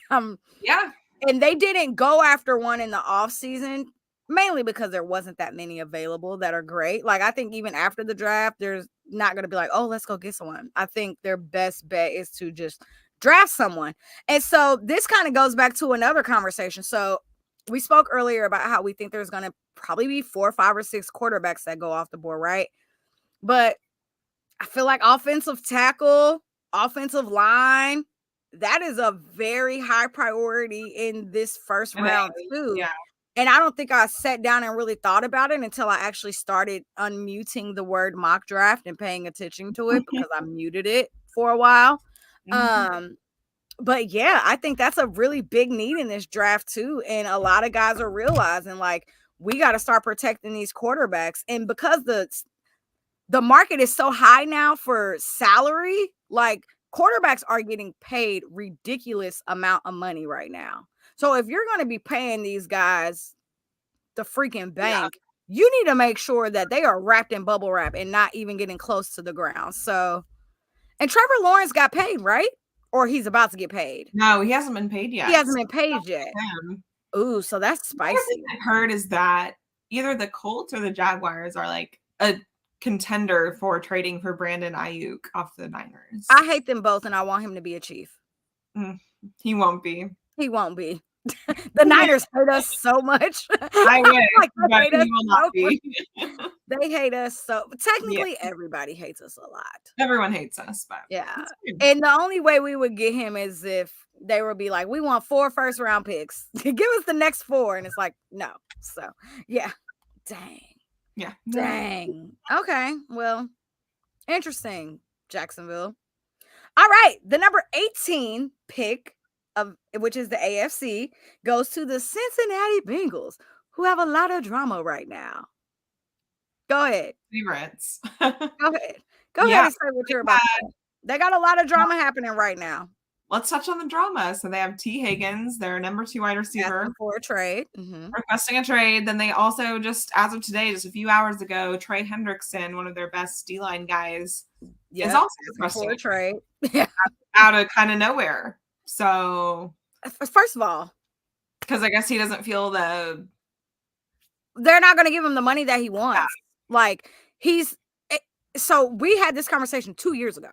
Yeah. And they didn't go after one in the off season, mainly because there wasn't that many available that are great. Like, I think even after the draft, there's not going to be like, oh, let's go get someone. I think their best bet is to just draft someone. And so this kind of goes back to another conversation. So we spoke earlier about how we think there's going to probably be 4, 5, or 6 quarterbacks that go off the board, right? But I feel like offensive tackle, offensive line, that is a very high priority in this first round too. Yeah. And I don't think I sat down and really thought about it until I actually started unmuting the word mock draft and paying attention to it because I muted it for a while. But yeah, I think that's a really big need in this draft too. And a lot of guys are realizing like we got to start protecting these quarterbacks. And because the market is so high now for salary, like quarterbacks are getting paid ridiculous amount of money right now. So if you're going to be paying these guys the freaking bank, you need to make sure that they are wrapped in bubble wrap and not even getting close to the ground. So, and Trevor Lawrence got paid, right? Or he's about to get paid? No, he hasn't been paid yet. He hasn't been paid yet. Ooh, so that's spicy. What I've heard is that either the Colts or the Jaguars are like a contender for trading for Brandon Ayuk off the Niners. I hate them both, and I want him to be a Chief. He won't be. He won't be. The Niners hurt us so much. I wish, like, but he will not be. They hate us so. Technically, everybody hates us a lot. Everyone hates us, but yeah. And the only way we would get him is if they would be like, "We want 4 first-round picks. Give us the next 4," and it's like, no. So yeah, dang. Yeah. Dang. Okay. Well, interesting, Jacksonville. All right. The number 18 pick, of which is the AFC, goes to the Cincinnati Bengals, who have a lot of drama right now. Go ahead. Favorites. Go ahead. Go ahead and say what you're about to say. They got a lot of drama happening right now. Let's touch on the drama. So they have T. Higgins, their number 2 wide receiver. Asking for a trade. Requesting a trade. Then they also just, as of today, just a few hours ago, Trey Hendrickson, one of their best D-line guys, is also requesting a trade. Out of kind of nowhere. So, first of all, because I guess he doesn't feel they're not going to give him the money that he wants. Yeah. Like, so we had this conversation 2 years ago.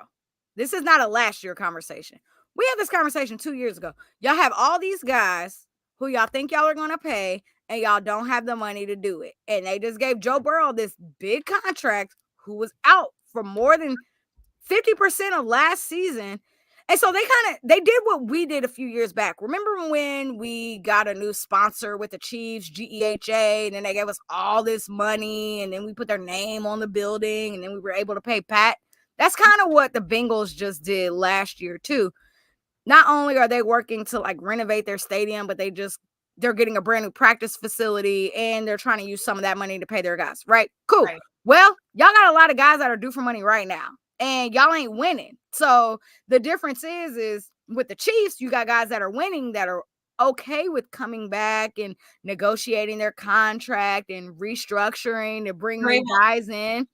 This is not a last year conversation. We had this conversation 2 years ago. Y'all have all these guys who y'all think y'all are going to pay, and y'all don't have the money to do it. And they just gave Joe Burrow this big contract who was out for more than 50% of last season. And so they did what we did a few years back. Remember when we got a new sponsor with the Chiefs, GEHA, and then they gave us all this money, and then we put their name on the building, and then we were able to pay Pat? That's kind of what the Bengals just did last year too. Not only are they working to like renovate their stadium, but they're getting a brand new practice facility, and they're trying to use some of that money to pay their guys. Right? Cool. Right. Well, y'all got a lot of guys that are due for money right now, and y'all ain't winning. So the difference is with the Chiefs, you got guys that are winning that are okay with coming back and negotiating their contract and restructuring to bring new guys in.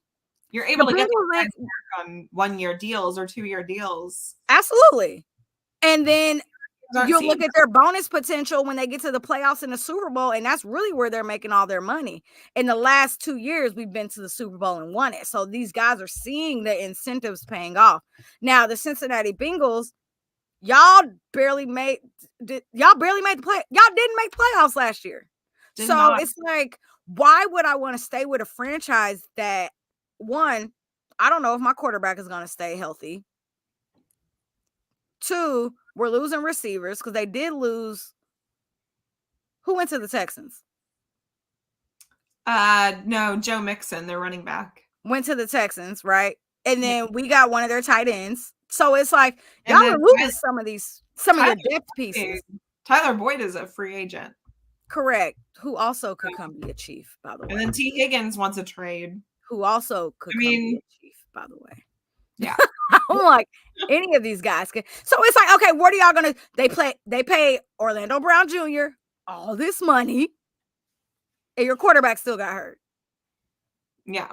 You're able to get guys on 1-year deals or 2-year deals. Absolutely. And then you look at their bonus potential when they get to the playoffs and the Super Bowl, and that's really where they're making all their money. In the last 2 years, we've been to the Super Bowl and won it. So these guys are seeing the incentives paying off. Now, the Cincinnati Bengals, y'all barely made the play. Y'all didn't make playoffs last year. It's like, why would I want to stay with a franchise that, one, I don't know if my quarterback is going to stay healthy. 2, we're losing receivers because they did lose. Who went to the Texans? No, Joe Mixon, their running back. Went to the Texans, right? And then we got one of their tight ends. So it's like, y'all are losing some of your depth pieces. Tyler Boyd is a free agent. Correct. Who also could come be a Chief, by the way. And then T. Higgins wants a trade. Who also could come be a Chief, by the way. Yeah. I'm like, any of these guys can. So it's like, okay, what are y'all gonna? They pay Orlando Brown Jr. all this money, and your quarterback still got hurt. Yeah.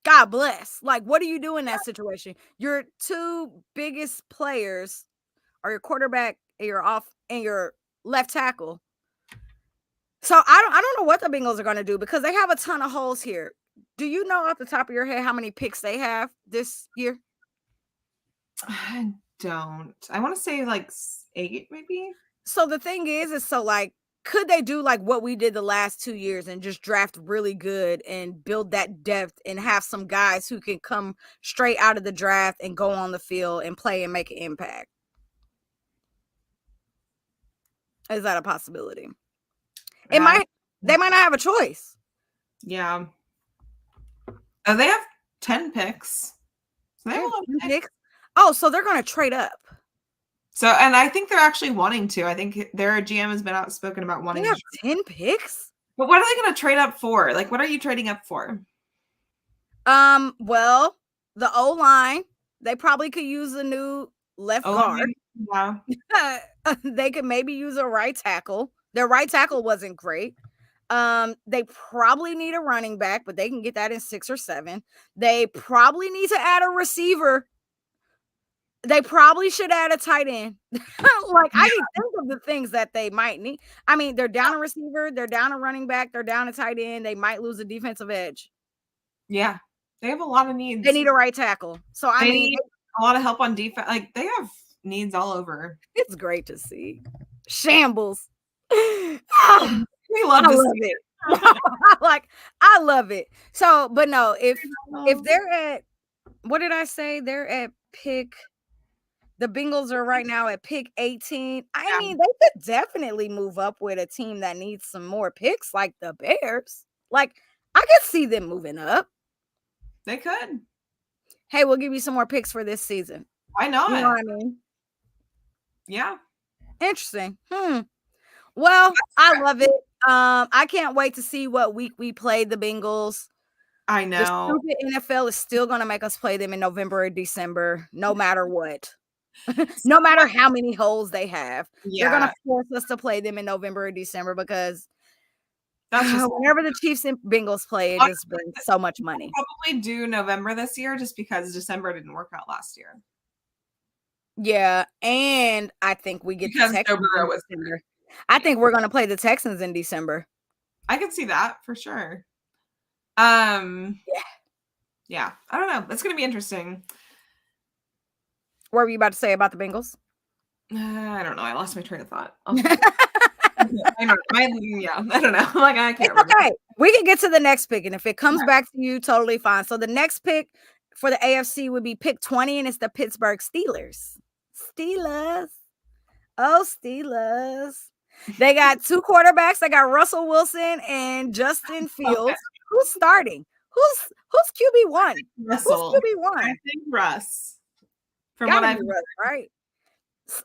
God bless. Like, what do you do in that situation? Your 2 biggest players are your quarterback and your left tackle. So I don't know what the Bengals are going to do because they have a ton of holes here. Do you know off the top of your head how many picks they have this year? I don't. I want to say like 8, maybe. So the thing is so like, could they do like what we did the last 2 years and just draft really good and build that depth and have some guys who can come straight out of the draft and go on the field and play and make an impact? Is that a possibility? They might not have a choice. Yeah. Oh, they have 10 picks. So they have a lot of picks. Oh, so they're going to trade up. So, and I think they're actually wanting to. I think their GM has been outspoken about wanting to have 10 picks. But what are they going to trade up for? Like, what are you trading up for? Well, the O-line. They probably could use a new left guard. Yeah. They could maybe use a right tackle. Their right tackle wasn't great. They probably need a running back, but they can get that in 6 or 7. They probably need to add a receiver. They probably should add a tight end. Like, I can think of the things that they might need. I mean, they're down a receiver, they're down a running back, they're down a tight end. They might lose a defensive edge. Yeah, they have a lot of needs. They need a right tackle. So I mean, need a lot of help on defense. Like, they have needs all over. It's great to see. Shambles. We love to see it. Like, I love it. So, but no, if they're at, what did I say? They're at pick. The Bengals are right now at pick 18. I mean, they could definitely move up with a team that needs some more picks, like the Bears. Like, I could see them moving up. They could. Hey, we'll give you some more picks for this season. Why not? You know what I mean? Yeah. Interesting. Well, I love it. I can't wait to see what week we play the Bengals. I know. The stupid NFL is still going to make us play them in November or December, no matter what. No matter how many holes they have. Yeah. They're going to force us to play them in November or December because whenever the Chiefs and Bengals play, it just brings so much money. We'll probably do November this year just because December didn't work out last year. Yeah, and I think we get because Joe Burrow was December. I think we're going to play the Texans in December. I can see that for sure. Yeah. I don't know. That's going to be interesting. What were you about to say about the Bengals? I don't know. I lost my train of thought. I don't know. I don't know. Like, I can't remember. Okay. We can get to the next pick, and if it comes back to you, totally fine. So the next pick for the AFC would be pick 20, and it's the Pittsburgh Steelers. Oh, Steelers. They got 2 quarterbacks. They got Russell Wilson and Justin Fields. Okay. Who's starting? Who's QB1? Russell. Who's QB1? I think Russ. From what I've heard, right?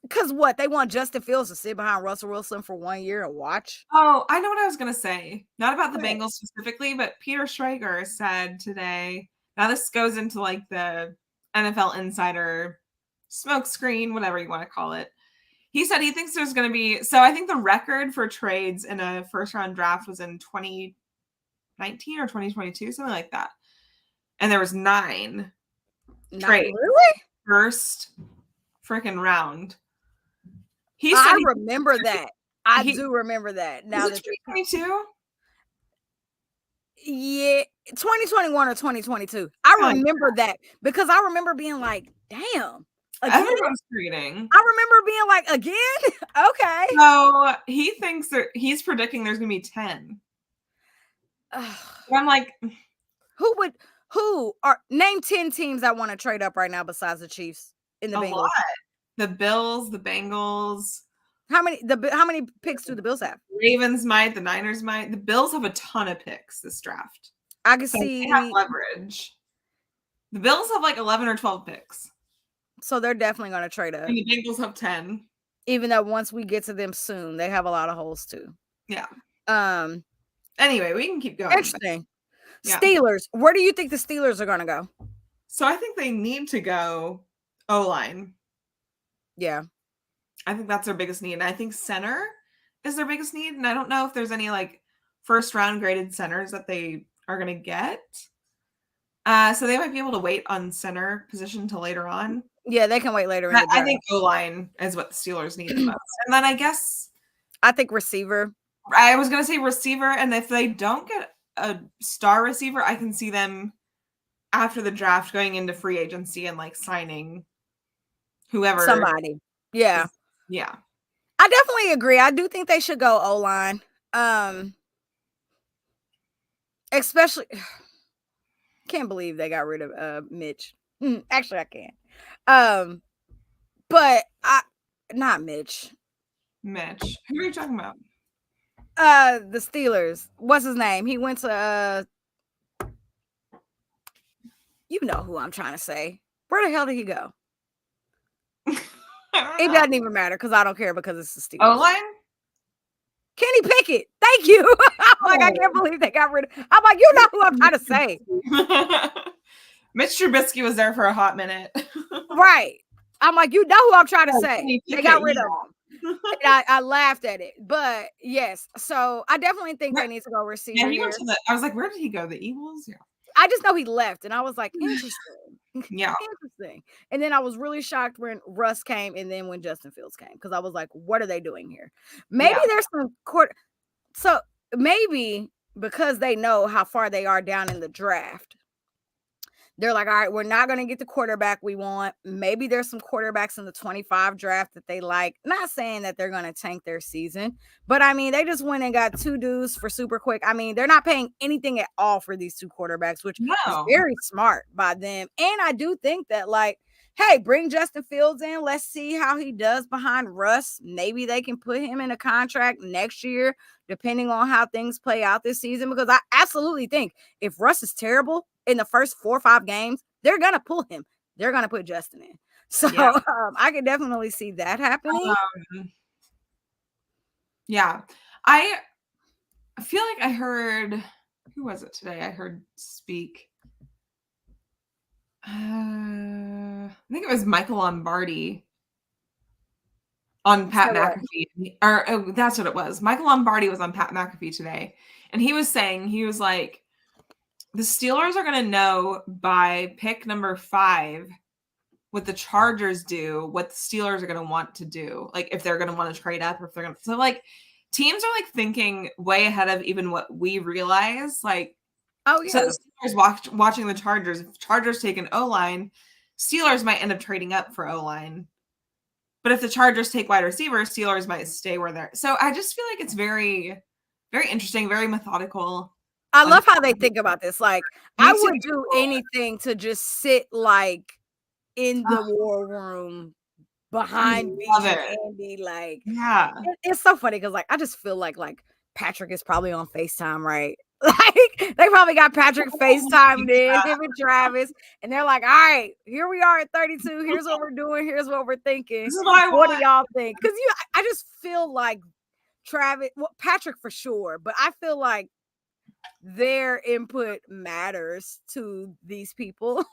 Because what? They want Justin Fields to sit behind Russell Wilson for 1 year and watch? Oh, I know what I was going to say. Not about the Bengals specifically, but Peter Schrager said today. Now, this goes into like the NFL insider smoke screen, whatever you want to call it. He said he thinks there's going to be, so I think the record for trades in a first round draft was in 2019 or 2022, something like that. And there was 9 trades. Really? First freaking round. He said I remember that. I do remember that. Now that 2022? Yeah, 2021 or 2022. I remember that because I remember being like, damn. Everyone's trading. I remember being like, again? Okay. So he thinks he's predicting there's gonna be 10. I'm like, name 10 teams that want to trade up right now besides the Chiefs in the Bengals? Lot. The Bills, the Bengals. How many picks do the Bills have? Ravens might, the Niners might. The Bills have a ton of picks this draft. I can see they have leverage. The Bills have like 11 or 12 picks. So they're definitely going to trade up. And the Bengals have 10. Even though once we get to them soon, they have a lot of holes too. Yeah. Anyway, we can keep going. Interesting. Yeah. Steelers. Where do you think the Steelers are going to go? So I think they need to go O-line. Yeah. I think that's their biggest need. And I think center is their biggest need. And I don't know if there's any like first round graded centers that they are going to get. So they might be able to wait on center position until later on. Yeah, they can wait later. I think O-line is what the Steelers need the most. And then I guess I think receiver. I was going to say receiver, and if they don't get a star receiver, I can see them after the draft going into free agency and like signing whoever. Somebody. Yeah. Yeah. I definitely agree. I do think they should go O-line. Especially can't believe they got rid of Mitch. Actually, I can. But not Mitch. Mitch. Who are you talking about? The Steelers. What's his name? He went to you know who I'm trying to say. Where the hell did he go? It doesn't even matter because I don't care because it's the Steelers. O-line? Kenny Pickett. Thank you. I'm like, I can't believe they got rid of. I'm like, you know who I'm trying to say. Mitch Trubisky was there for a hot minute. Right. I'm like, you know who I'm trying to say. They got rid of him. And I laughed at it. But yes, so I definitely think they need to go receiver. Yeah, he went to I was like, where did he go? The Eagles? Yeah. I just know he left, and I was like, interesting. Yeah. Interesting. And then I was really shocked when Russ came and then when Justin Fields came because I was like, what are they doing here? Maybe there's some so maybe because they know how far they are down in the draft, they're like, all right, we're not going to get the quarterback we want. Maybe there's some quarterbacks in the 25 draft that they like. Not saying that they're going to tank their season, but I mean, they just went and got 2 dudes for super quick. I mean, they're not paying anything at all for these 2 quarterbacks, which is very smart by them. And I do think that, like, hey, bring Justin Fields in. Let's see how he does behind Russ. Maybe they can put him in a contract next year, depending on how things play out this season, because I absolutely think if Russ is terrible in the first 4 or 5 games, they're going to pull him. They're going to put Justin in. So I can definitely see that happening. Yeah. I feel like I heard, who was it today? I heard speak. I think it was Michael Lombardi on Pat McAfee. Or that's what it was. Michael Lombardi was on Pat McAfee today. And he was saying, he was like, the Steelers are going to know by pick number 5 what the Chargers do, what the Steelers are going to want to do. Like if they're going to want to trade up or if they're going to. So like teams are like thinking way ahead of even what we realize. Like, oh yeah. So the Steelers watching the Chargers. If Chargers take an O-line, Steelers might end up trading up for O-line. But if the Chargers take wide receivers, Steelers might stay where they're. So I just feel like it's very, very interesting, very methodical. I love how they think about this. Like, I would do anything to just sit like in the war room behind me and Andy. Like, yeah, it's so funny because like I just feel like Patrick is probably on FaceTime, right? Like they probably got Patrick FaceTimed in, him and Travis, and they're like, all right, here we are at 32. Here's what we're doing. Here's what we're thinking. What do y'all think? Because I just feel like Travis, well, Patrick for sure, but I feel like their input matters to these people.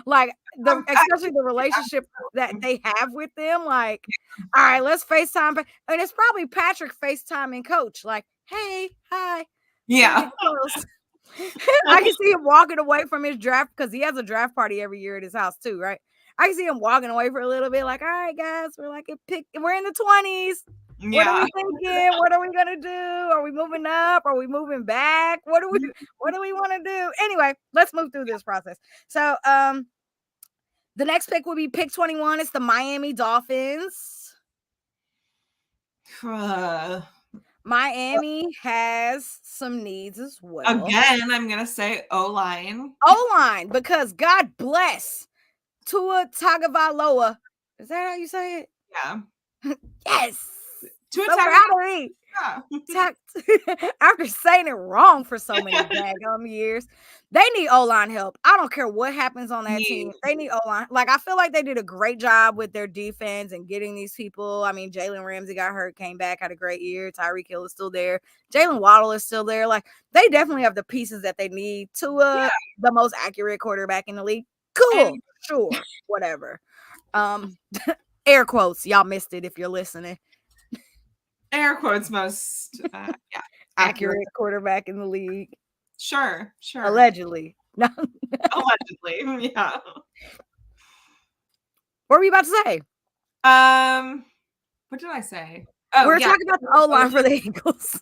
Like especially the relationship that they have with them. Like, all right, let's FaceTime. And it's probably Patrick FaceTiming Coach. Like, hey, hi. Yeah. I can see him walking away from his draft because he has a draft party every year at his house too, right? I can see him walking away for a little bit, like, all right, guys, we're in the 20s. Yeah. What are we thinking? What are we gonna do? Are we moving up? Are we moving back? What do we want to do? Anyway, let's move through this process. So the next pick will be pick 21. It's the Miami Dolphins. Miami has some needs as well. Again, I'm gonna say O-line. O-line, because God bless Tua Tagovailoa. Is that how you say it? Yeah. Yes. Tua Tagovailoa. Yeah. After saying it wrong for so many daggum years, they need O-line help. I don't care what happens on that team. They need O-line. Like, I feel like they did a great job with their defense and getting these people. I mean, Jalen Ramsey got hurt, came back, had a great year. Tyreek Hill is still there. Jalen Waddle is still there. Like, they definitely have the pieces that they need. Tua, the most accurate quarterback in the league. Cool. Sure. Whatever. Air quotes. Y'all missed it if you're listening. Air quotes most accurate quarterback in the league. Sure. Allegedly. No. Allegedly, yeah. What were you about to say? What did I say? Oh, We're yeah. talking about the O-line for the Eagles.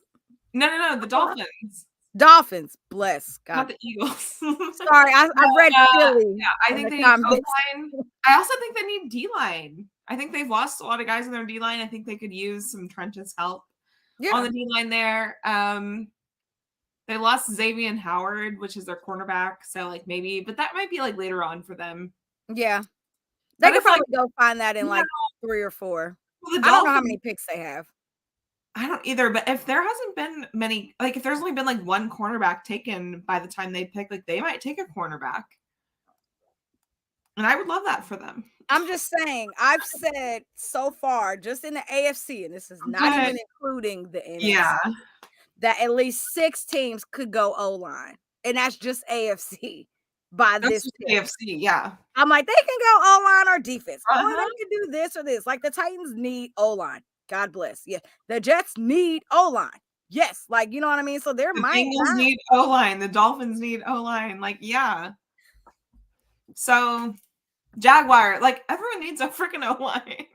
No, the Dolphins. Dolphins, bless God. Not the Eagles. Sorry, I read Philly. Yeah, I think they need O-line. I also think they need D-line. I think they've lost a lot of guys in their D-line. I think they could use some Trench's help on the D-line there. They lost Xavier Howard, which is their cornerback. So, like, maybe, but that might be, like, later on for them. Yeah. They could probably go find that in, like, 3 or 4. Well, I don't know how many picks they have. I don't either, but if there hasn't been many, like, if there's only been, like, one cornerback taken by the time they pick, like, they might take a cornerback. And I would love that for them. I'm just saying, I've said so far, just in the AFC, and this is not even including the NFC, that at least 6 teams could go O-line. And that's just AFC by this pick. AFC, yeah. I'm like, they can go O-line or defense. Or they can do this or this. Like, the Titans need O-line. God bless. Yeah. The Jets need O-line. Yes. Like, you know what I mean? So the Bengals need O-line. The Dolphins need O-line. Like, yeah. So, Jaguar, like, everyone needs a freaking O-line.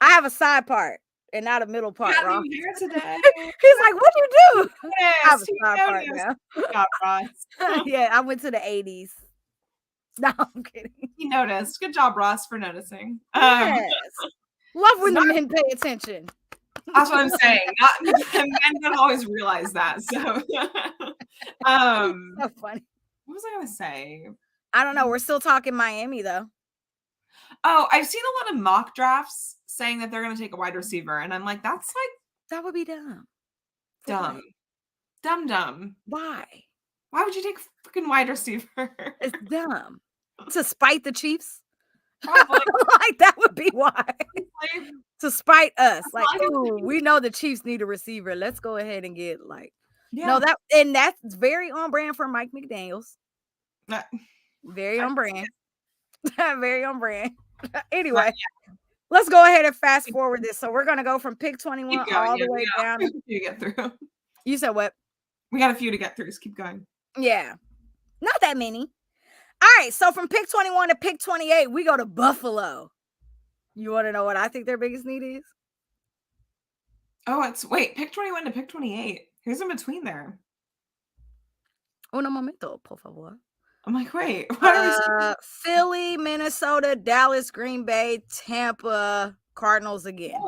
I have a side part and not a middle part, Ross. Here today. He's like, what'd you do? Yes, I have a side part now. Good job, Ross. Yeah, I went to the 80s. No, I'm kidding. He noticed. Good job, Ross, for noticing. Yes. Love when the men pay attention. That's what I'm saying. Men don't always realize that. So, so funny. What was I going to say? I don't know. We're still talking Miami, though. Oh, I've seen a lot of mock drafts saying that they're going to take a wide receiver. And I'm like, that's like... That would be dumb. Dumb. Why? Why would you take a freaking wide receiver? It's dumb. To spite the Chiefs? Probably. Like, that would be why. To spite us. Like, ooh, we know the Chiefs need a receiver. Let's go ahead and get, like... Yeah. No, that's very on brand for Mike McDaniels. Very on brand. Very on brand. Anyway, let's go ahead and fast forward this. So we're going to go from pick 21 all the way down. To get through. You said what? We got a few to get through. Just keep going. Yeah. Not that many. All right. So from pick 21 to pick 28, we go to Buffalo. You want to know what I think their biggest need is? Oh, pick 21 to pick 28. Who's in between there? Un momento, por favor. I'm like, wait. Philly, Minnesota, Dallas, Green Bay, Tampa, Cardinals again.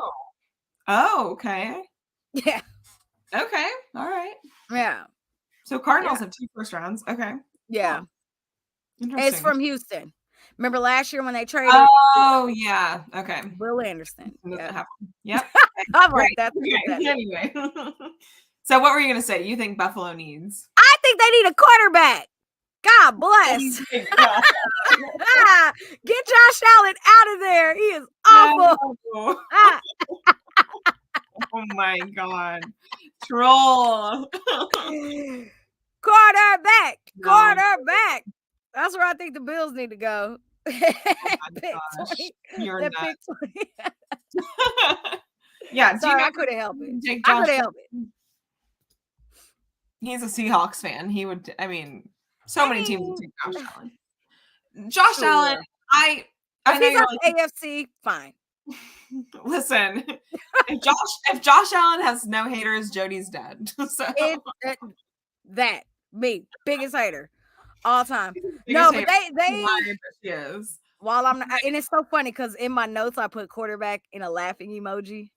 Oh, okay. Yeah. Okay. All right. Yeah. So Cardinals have 2 first rounds. Okay. Yeah. Interesting. It's from Houston. Remember last year when they traded? Oh, yeah. Okay. Will Anderson. Yep. I'm like, that's okay. Anyway. So what were you going to say? You think Buffalo needs? I think they need a quarterback. God bless. Get Josh Allen out of there. He is awful. Oh my God. Troll. Quarterback. That's where I think the Bills need to go. You're nuts. Yeah. Sorry, I couldn't help it. He's a Seahawks fan. He would, many teams would take Josh Allen. Josh Allen, I know you're AFC, fine. Listen, if Josh Allen has no haters, Jody's dead. So me, biggest hater all time. No, but they is. While I'm not, and it's so funny because in my notes I put quarterback in a laughing emoji.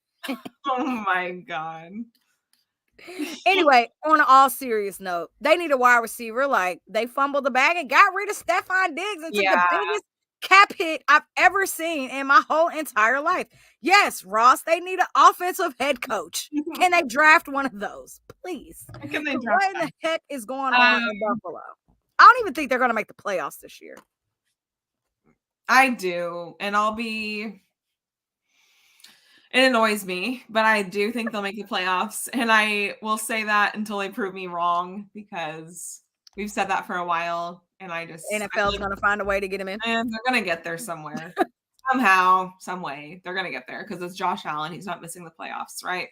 Oh my God. Anyway, on an all serious note, they need a wide receiver. Like, they fumbled the bag and got rid of Stephon Diggs and took the biggest cap hit I've ever seen in my whole entire life. Yes, Ross, they need an offensive head coach. Can they draft one of those, please? Can they draft what in the heck is going on in Buffalo? I don't even think they're going to make the playoffs this year. I do, and it annoys me, but I do think they'll make the playoffs, and I will say that until they prove me wrong, because we've said that for a while, and NFL's going to find a way to get him in. And they're going to get there somewhere. Somehow, some way, they're going to get there, because it's Josh Allen. He's not missing the playoffs, right?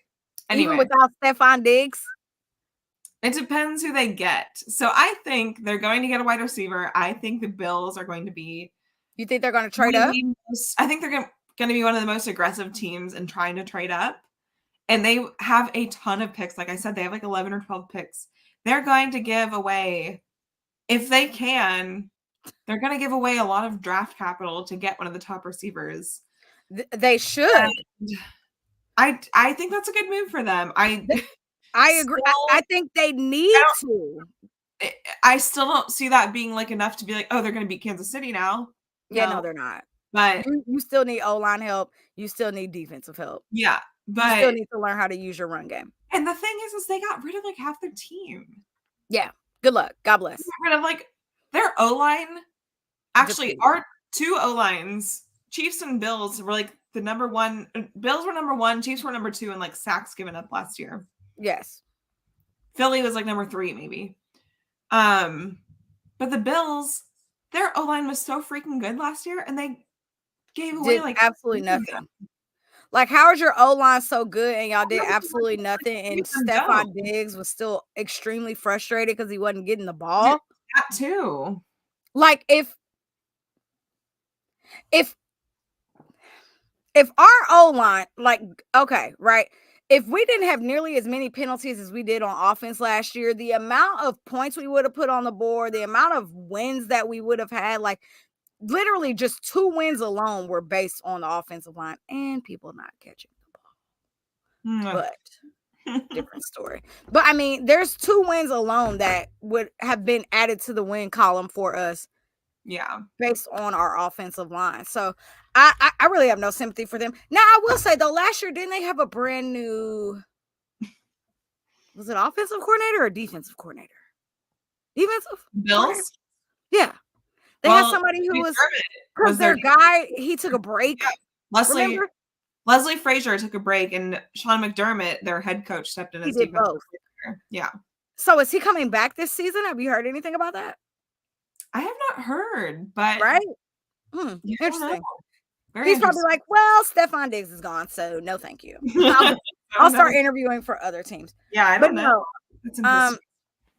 Anyway. Even without Stephon Diggs? It depends who they get. So I think they're going to get a wide receiver. I think the Bills are going to be... You think they're going to trade up? I think they're going to be one of the most aggressive teams in trying to trade up. and they have a ton of picks. Like I said, they have like 11 or 12 picks. They're going to give away, if they can, they're going to give away a lot of draft capital to get one of the top receivers. They should. And I think that's a good move for them. I agree. I think they need to. I still don't see that being like enough to be like, oh, they're going to beat Kansas City now. Yeah, no, they're not. But you still need O-line help. You still need defensive help. Yeah, but you still need to learn how to use your run game. And the thing is they got rid of like half their team. Yeah, good luck. God bless. They got rid of like their O-line. Actually, our two O-lines, Chiefs and Bills, were like the number one. Bills were number one. Chiefs were number two in like sacks given up last year. Yes. Philly was like number 3, maybe. But the Bills, their O-line was so freaking good last year, and they gave away like absolutely nothing. Like, how is your O-line so good and y'all did absolutely nothing? And Stephon Diggs was still extremely frustrated because he wasn't getting the ball. That too. Like, if our O-line, like, okay, right, if we didn't have nearly as many penalties as we did on offense last year, the amount of points we would have put on the board, the amount of wins that we would have had, like, literally just 2 wins alone were based on the offensive line and people not catching the ball. But different story. But I mean, there's 2 wins alone that would have been added to the win column for us. Yeah. Based on our offensive line. So I really have no sympathy for them. Now, I will say, though, last year, didn't they have a brand new, was it offensive coordinator or defensive coordinator? Defensive? Bills? Yeah. They had somebody who was their guy, he took a break. Yeah. Leslie Frazier took a break, and Sean McDermott, their head coach, stepped in as defensive coordinator. Yeah. So is he coming back this season? Have you heard anything about that? I have not heard, but right? Interesting. Very He's probably like, well, Stephon Diggs is gone, so no thank you. I'll start interviewing for other teams. Yeah, I don't know.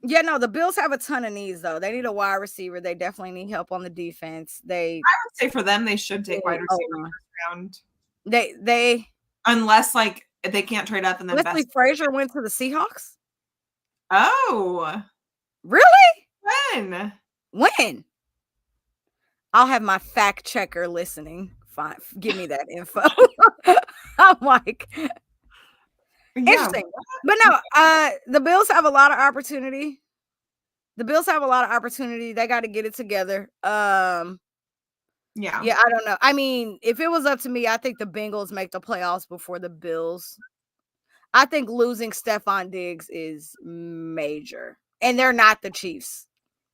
Yeah, no, the Bills have a ton of needs, though. They need a wide receiver. They definitely need help on the defense. I would say for them, they should take wide receiver first round. They unless like they can't trade up and then Leslie Frazier went to the Seahawks. Oh, really? When? I'll have my fact checker listening. Fine, give me that info. I'm like, interesting. But no, the Bills have a lot of opportunity. They got to get it together. Yeah, I don't know. I mean, if it was up to me, I think the Bengals make the playoffs before the Bills. I think losing Stephon Diggs is major, and they're not the Chiefs.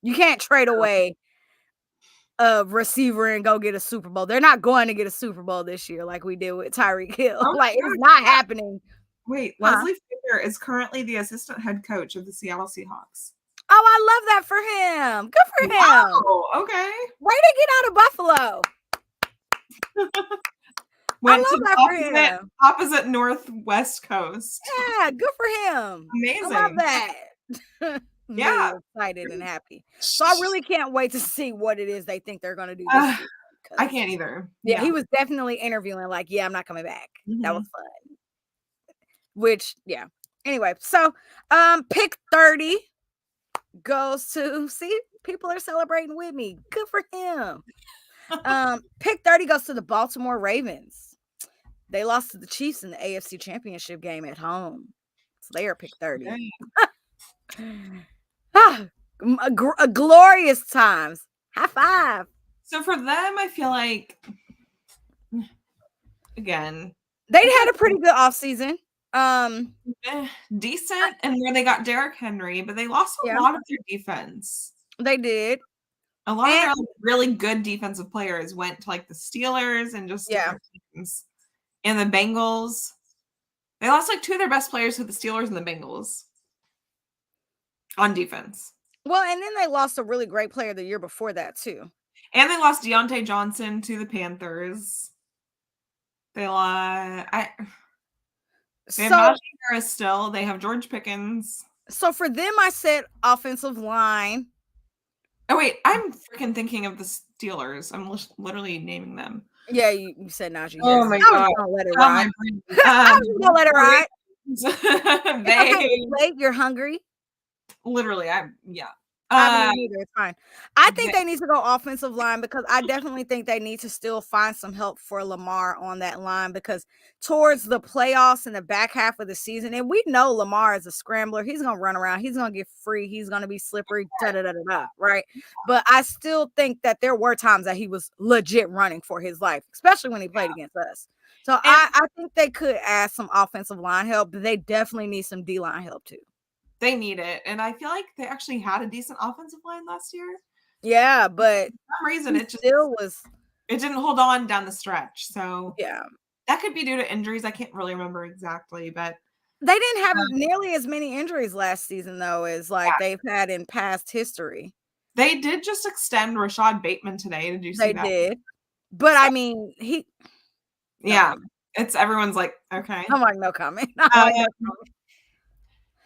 You can't trade away a receiver and go get a Super Bowl. They're not going to get a Super Bowl this year like we did with Tyreek Hill. Like, it's not happening. Wait, Leslie Frazier is currently the assistant head coach of the Seattle Seahawks. Oh, I love that for him. Good for him. Oh, okay. Way to get out of Buffalo. Went to the opposite northwest coast. Yeah, good for him. Amazing. I love that. Yeah, really excited and happy. So I really can't wait to see what it is they think they're going to do this year. I can't either. Yeah, he was definitely interviewing like, yeah, I'm not coming back. That was fun. Which, yeah. Anyway, so pick 30 goes to, see, people are celebrating with me. Good for him. Pick 30 goes to the Baltimore Ravens. They lost to the Chiefs in the AFC Championship game at home. So they are pick 30. A glorious times. High five. So for them, I feel like, again, they had a pretty good offseason. Decent, and where they got Derrick Henry, but they lost a lot of their defense. They did. A lot of their really good defensive players went to like the Steelers and just different teams. And the Bengals, they lost like 2 of their best players to the Steelers and the Bengals on defense. Well, and then they lost a really great player the year before that too. And they lost Deontay Johnson to the Panthers. They lost. They have Najee Harris still. They have George Pickens. So for them, I said offensive line. Oh wait, I'm freaking thinking of the Steelers. I'm literally naming them. Yeah, you said Najee Harris. Oh my god! I was gonna let it ride. I was gonna let it ride. They Wait, you're hungry? literally, yeah. I haven't eaten either, it's fine. I think They they need to go offensive line because I definitely think they need to still find some help for Lamar on that line because towards the playoffs in the back half of the season, and we know Lamar is a scrambler. He's gonna run around, he's gonna get free, he's gonna be slippery, da da da da da, right? But I still think that there were times that he was legit running for his life, especially when he played against us. So and I think they could add some offensive line help, but they definitely need some D line help too. they need it, and I feel like they actually had a decent offensive line last year. Yeah, but For some reason, he still was. it didn't hold on down the stretch. So Yeah. that could be due to injuries. I can't really remember exactly, but They didn't have nearly as many injuries last season, though, as like yeah, they've had in past history. they did just extend Rashad Bateman today. Did you see They that? did. But So I mean, no yeah, comment. it's everyone's like, okay. I'm like, no comment. I'm Um, like, no comment.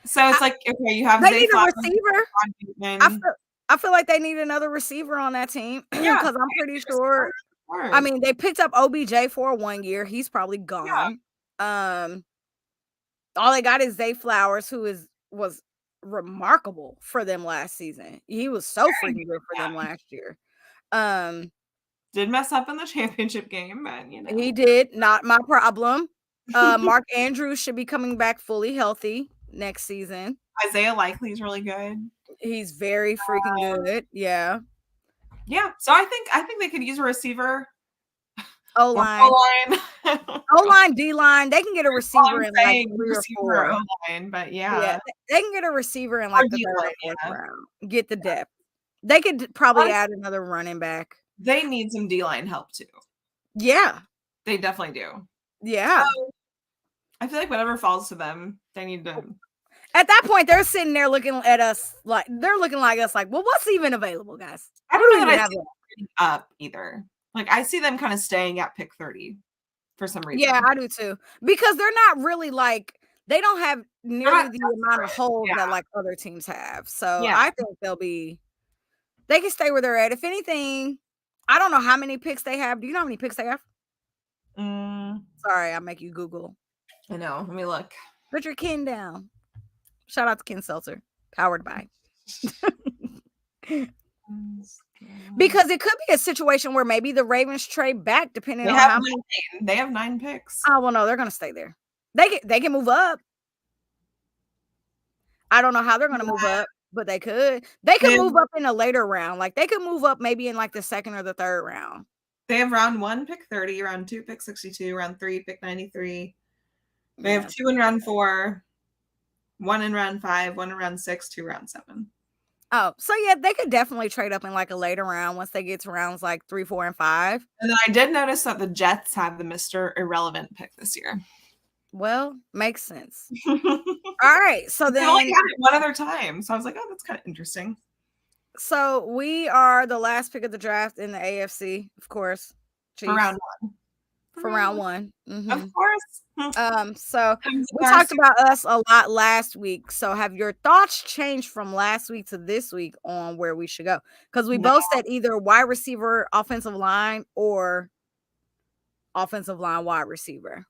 so it's like, okay, you have They Zay need a Flowers, receiver. Rashad I Bateman. feel I feel like they need another receiver on that team Yeah, because I'm pretty sure. I mean, they picked up OBJ for 1 year. He's probably yeah, gone. All they got is Zay Flowers, who was remarkable for them last season. He was so freaking good for them yeah. last year. Um, Did mess up in the championship game, but he did, not my problem. Mark Andrews should be coming back fully healthy next season. Isaiah Likely is really good. He's very freaking good. Yeah. Yeah, so I think they could use a receiver or O-line. O-line. O-line, D-line, they can get a Well, receiver I'm in like saying 3 or receiver or 4. O-line, but Yeah, yeah. they can get a receiver in Or like the 3rd D-line, or 4th yeah. round. Get the depth. They could probably Plus, add another running back. they need some D-line help too. Yeah. They definitely do. Yeah. So, I feel like whatever falls to them, they need to. At that point, they're sitting there looking at us like they're looking like us like, well, what's even available, guys? I What don't do know we that even I have see them left? trading up either. Like I see them kind of staying at pick 30 for some reason. Yeah, I do too. Because they're not really like they don't have They're not nearly the amount of desperate. holes that Yeah. like other teams have. So Yeah. I think they can stay where they're at. If anything, I don't know how many picks they have. Do you know how many picks they have? Mm, Sorry, I'll make you Google. I know. Let me look. Put your Ken down. Shout out to Ken Seltzer. Powered by. Because it could be a situation where maybe the Ravens trade back depending They on have how many. They have 9 picks. Oh well, no, they're gonna stay there. They can move up. I don't know how they're gonna move up, but they could. They could move up in a later round. Like they could move up maybe in like the 2nd or the 3rd round. They have round 1, pick 30, round 2, pick 62, round 3, pick 93. They have 2 in round 4, 1 in round 5, 1 in round 6, 2 round 7. Oh, so yeah, they could definitely trade up in like a later round once they get to rounds like 3, 4, and 5. And then I did notice that the Jets have the Mr. Irrelevant pick this year. Well, makes sense. All right, so They then only got it one other time, so I was like, oh, that's kind of interesting. So we are the last pick of the draft in the AFC, of course. For round 1. For round 1. Mm-hmm. Of course. So we talked about us a lot last week. So have your thoughts changed from last week to this week on where we should go? Because we both said either wide receiver, offensive line, or offensive line, wide receiver.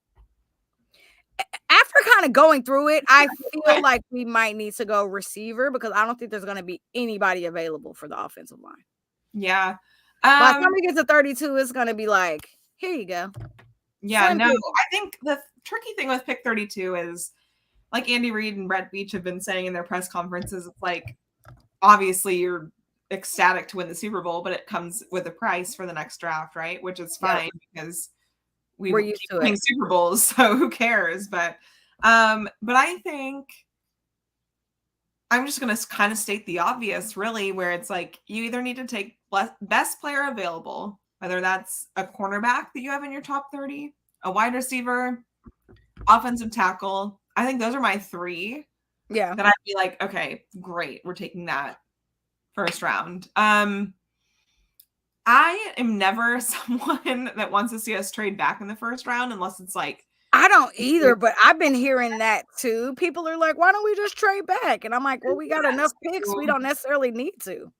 After kind of going through it, I feel like we might need to go receiver because I don't think there's going to be anybody available for the offensive line. Yeah. By the time we get to 32, it's going to be like, here you go. Yeah, no, I think the tricky thing with pick 32 is, like Andy Reid and Brett Veach have been saying in their press conferences, it's like, obviously you're ecstatic to win the Super Bowl, but it comes with a price for the next draft, right? Which is fine because we're used to winning Super Bowls, so who cares? But I think I'm just going to kind of state the obvious, really, where it's like you either need to take best player available, whether that's a cornerback that you have in your top 30, a wide receiver, offensive tackle. I think those are my 3. Yeah. That I'd be like, okay, great. We're taking that first round. I am never someone that wants to see us trade back in the first round unless it's like, I don't either, but I've been hearing that too. People are like, why don't we just trade back? And I'm like, well, we got enough picks. We don't necessarily need to.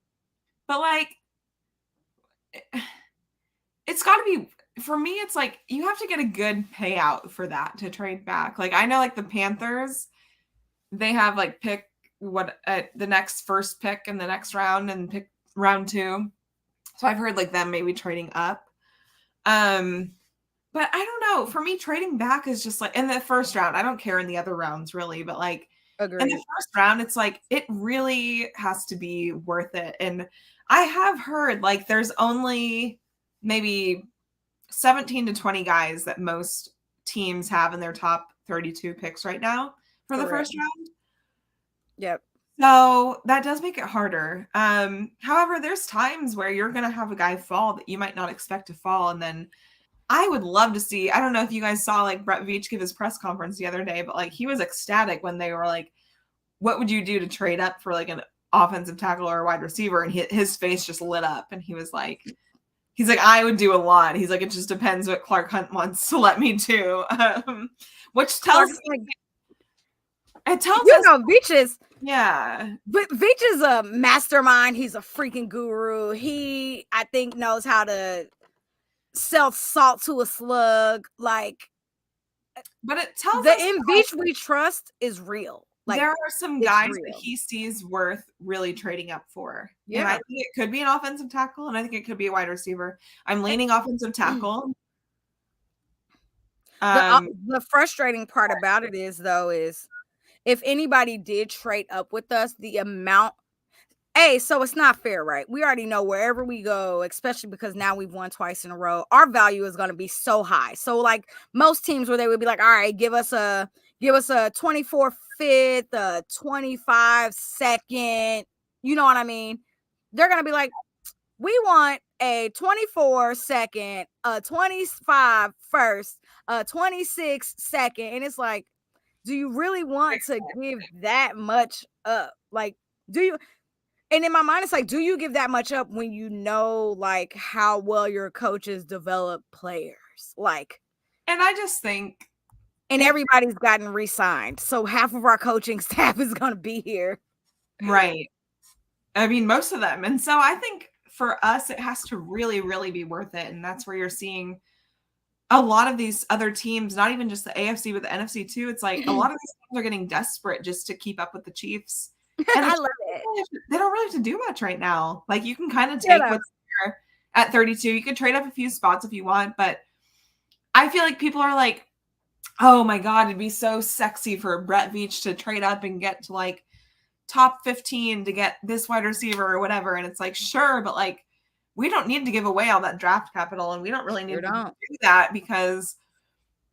But like, it's got to be for me, it's like you have to get a good payout for that to trade back. Like I know like the Panthers, they have like pick the next first pick in the next round and pick round 2. So I've heard like them maybe trading up. But I don't know. For me, trading back is just like in the first round. I don't care in the other rounds really, but like Agreed. in the first round, it's like it really has to be worth it. And I have heard like there's only maybe 17 to 20 guys that most teams have in their top 32 picks right now for the first round. Yep. So that does make it harder. However, there's times where you're going to have a guy fall that you might not expect to fall. And then I would love to see, I don't know if you guys saw like Brett Veach give his press conference the other day, but like he was ecstatic when they were like, what would you do to trade up for like an offensive tackle or a wide receiver? And his face just lit up. And he was like, I would do a lot. He's like, it just depends what Clark Hunt wants to let me do. Which tells me, it tells us, Veach is, yeah. But Veach is a mastermind. He's a freaking guru. He, I think, knows how to sell salt to a slug. Like, but it tells the us in Veach we trust is real. Like, there are some guys that he sees worth really trading up for. Yeah. And I think it could be an offensive tackle, and I think it could be a wide receiver. I'm leaning offensive tackle. The frustrating part about it is, though, is if anybody did trade up with us, the amount, so it's not fair, right? We already know wherever we go, especially because now we've won twice in a row, our value is going to be so high. So like most teams where they would be like, all right, give us a 24 5th, a 25 2nd, you know what I mean? They're going to be like, we want a 24 2nd, a 25 1st, a 26 2nd. And it's like, do you really want to give that much up? Like, do you? And in my mind, it's like, do you give that much up when you know, like, how well your coaches develop players? Like, and I just think, and everybody's gotten re-signed, so half of our coaching staff is going to be here. Right. I mean, most of them. And so I think for us, it has to really, really be worth it. And that's where you're seeing a lot of these other teams, not even just the AFC, but the NFC too. It's like a lot of these teams are getting desperate just to keep up with the Chiefs. And I love it. They don't really have to do much right now. Like you can kind of take what's there at 32. You could trade up a few spots if you want, but I feel like people are like, oh my God, it'd be so sexy for Brett Veach to trade up and get to like top 15 to get this wide receiver or whatever. And it's like, sure, but like, we don't need to give away all that draft capital, and we don't really need to do that because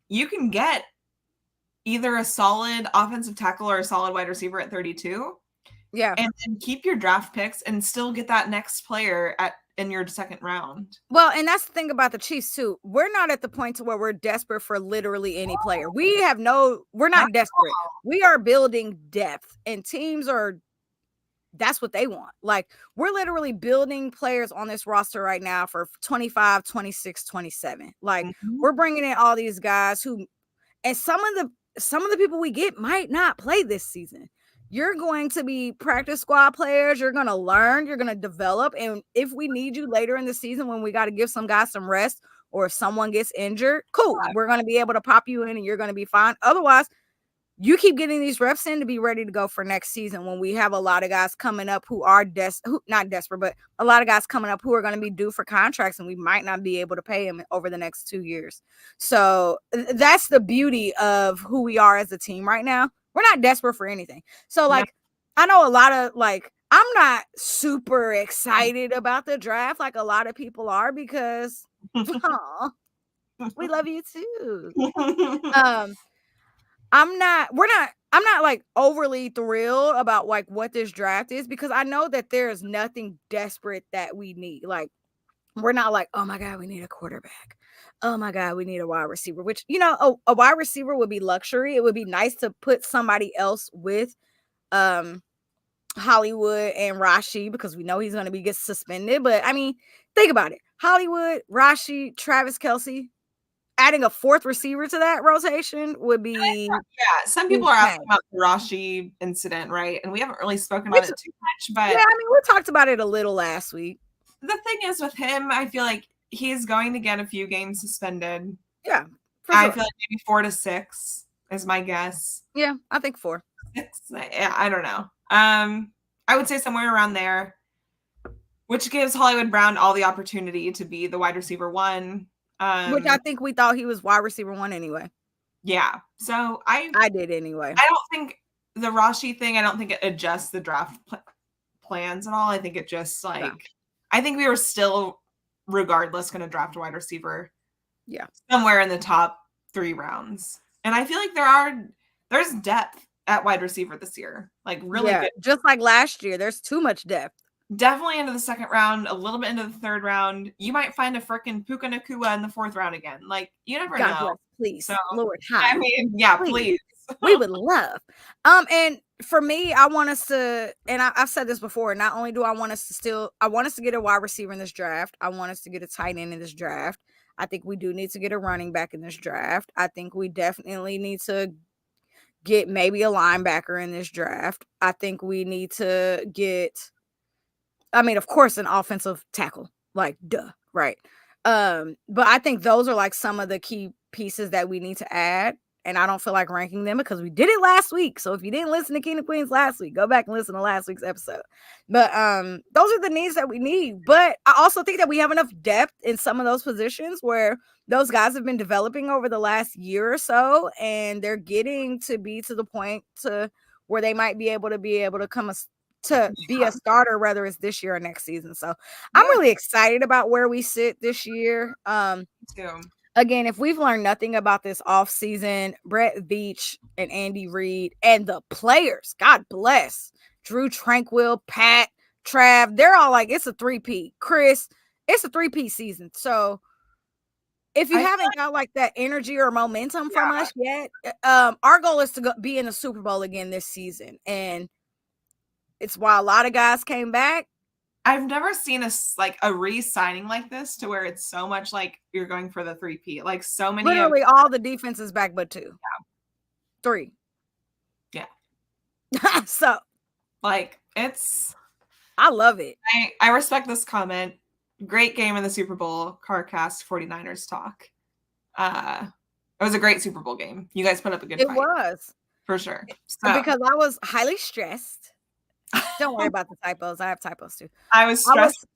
you can get either a solid offensive tackle or a solid wide receiver at 32. Yeah. And then keep your draft picks and still get that next player in your second round. Well, and that's the thing about the Chiefs too. We're not at the point to where we're desperate for literally any player. We're not desperate. We are building depth, and teams are, that's what they want. Like, we're literally building players on this roster right now for 25, 26, 27. Like, we're bringing in all these guys who, and some of the people we get might not play this season. You're going to be practice squad players. You're going to learn. You're going to develop. And if we need you later in the season when we got to give some guys some rest, or if someone gets injured, cool. We're going to be able to pop you in and you're going to be fine. Otherwise, you keep getting these reps in to be ready to go for next season when we have a lot of guys coming up who are not desperate, but a lot of guys coming up who are going to be due for contracts, and we might not be able to pay them over the next 2 years. So that's the beauty of who we are as a team right now. We're not desperate for anything. So like, I know a lot of like, I'm not super excited about the draft like a lot of people are because we love you too. I'm not like overly thrilled about like what this draft is because I know that there is nothing desperate that we need. Like, we're not like, oh my God, we need a quarterback. Oh my God, we need a wide receiver, which, you know, a wide receiver would be luxury. It would be nice to put somebody else with Hollywood and Rashi because we know he's going to get suspended. But I mean, think about it. Hollywood, Rashi, Travis Kelce. Adding a fourth receiver to that rotation would be some people are asking about the Rashi incident, right? And we haven't really spoken about it too much, but yeah, I mean, we talked about it a little last week. The thing is with him, I feel like he's going to get a few games suspended. Yeah, I feel like maybe 4 to 6 is my guess. Yeah, I think 4. 6. I don't know. I would say somewhere around there, which gives Hollywood Brown all the opportunity to be the wide receiver 1. Which I think we thought he was wide receiver 1 anyway. Yeah. So I did anyway. I don't think the Rashi thing, I don't think it adjusts the draft plans at all. I think it just I think we were still regardless going to draft a wide receiver. Yeah. Somewhere in the top 3 rounds. And I feel like there's depth at wide receiver this year. Like really good. Just like last year, there's too much depth. Definitely into the 2nd round, a little bit into the 3rd round. You might find a freaking Puka Nacua in the 4th round again. Like, you never know. Bless, please. So, Lord, I mean, yeah, please. We would love. And for me, I want us to, and I've said this before, not only do I want us to get a wide receiver in this draft, I want us to get a tight end in this draft. I think we do need to get a running back in this draft. I think we definitely need to get maybe a linebacker in this draft. I think we need to get, of course, an offensive tackle, like duh, right? But I think those are like some of the key pieces that we need to add. And I don't feel like ranking them because we did it last week. So if you didn't listen to King of Queens last week, go back and listen to last week's episode. But those are the needs that we need. But I also think that we have enough depth in some of those positions where those guys have been developing over the last year or so, and they're getting to be to the point to where they might be able to come be a starter, whether it's this year or next season. So I'm really excited about where we sit this year. Again, if we've learned nothing about this offseason, Brett Veach and Andy Reid and the players, God bless, Drew Tranquil, Pat, Trav, they're all like, it's a 3-peat. Chris, it's a 3-peat season. So if you haven't got like that energy or momentum from us yet, our goal is to be in the Super Bowl again this season. And it's why a lot of guys came back. I've never seen a re-signing like this to where it's so much like you're going for the 3-peat. Like so many. Literally all the defenses back but 2. Yeah. 3. Yeah. So. Like I love it. I respect this comment. Great game in the Super Bowl. CarCast 49ers talk. It was a great Super Bowl game. You guys put up a good fight. It was. For sure. So. Because I was highly stressed. Don't worry about the typos. I have typos too. I was stressed.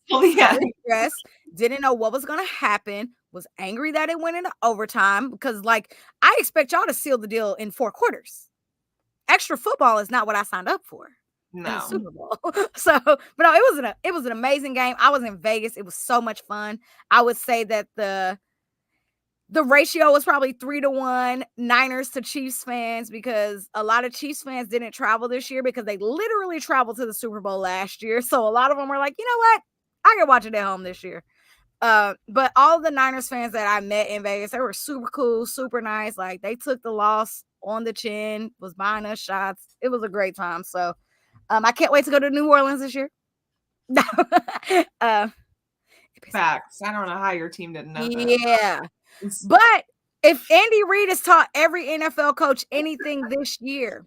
Didn't know what was going to happen. Was angry that it went into overtime because, like, I expect y'all to seal the deal in 4 quarters. Extra football is not what I signed up for. No. In the Super Bowl. So, but no, it was an amazing game. I was in Vegas. It was so much fun. I would say that the ratio was probably 3-1 Niners to Chiefs fans because a lot of Chiefs fans didn't travel this year because they literally traveled to the Super Bowl last year. So a lot of them were like, you know what? I can watch it at home this year. But all the Niners fans that I met in Vegas, they were super cool, super nice. Like they took the loss on the chin, was buying us shots. It was a great time. So I can't wait to go to New Orleans this year. Facts. I don't know how your team didn't know that. Yeah. But if Andy Reid has taught every NFL coach anything this year,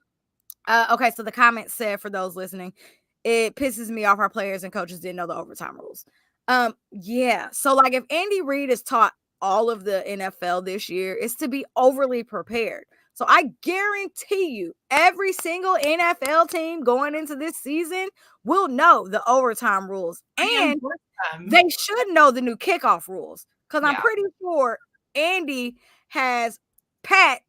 okay, so the comment said, for those listening, it pisses me off our players and coaches didn't know the overtime rules. Yeah, so like if Andy Reid has taught all of the NFL this year, it's to be overly prepared. So I guarantee you every single NFL team going into this season will know the overtime rules, and they should know the new kickoff rules because I'm pretty sure Andy has Pat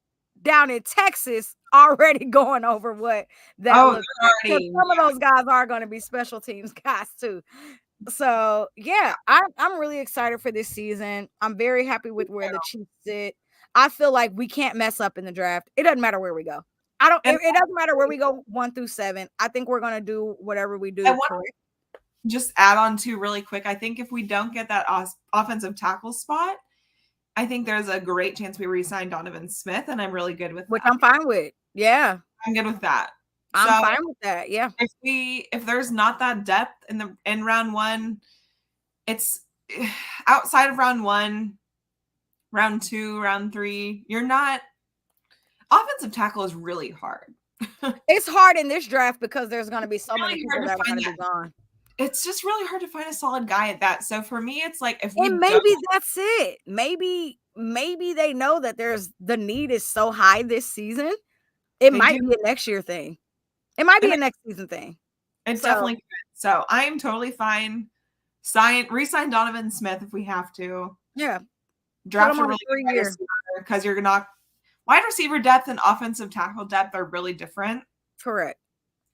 down in Texas already going over what that looks like. Some of those guys are going to be special teams guys too. So yeah, I'm really excited for this season. I'm very happy with where the Chiefs sit. I feel like we can't mess up in the draft. It doesn't matter where we go. It doesn't matter where we go 1 through 7. I think we're going to do whatever we do correct. Just add on to really quick. I think if we don't get that offensive tackle spot, I think there's a great chance we re-sign Donovan Smith, and I'm really good with which that. I'm fine with. Yeah. I'm good with that. I'm fine with that. Yeah. If there's not that depth in round 1, it's outside of round 1, round 2, round 3, you're not offensive tackle is really hard. It's hard in this draft because there's going to be so many people that are going to be gone. it's just really hard to find a solid guy at that. So for me, it's like if we and maybe that's it. Maybe they know that the need is so high this season. It might be a next year thing. It might be a next season thing. It definitely could. So I am totally fine. Re-sign Donovan Smith if we have to. Yeah. Draft a really good wide receiver because you're not wide receiver depth and offensive tackle depth are really different. Correct.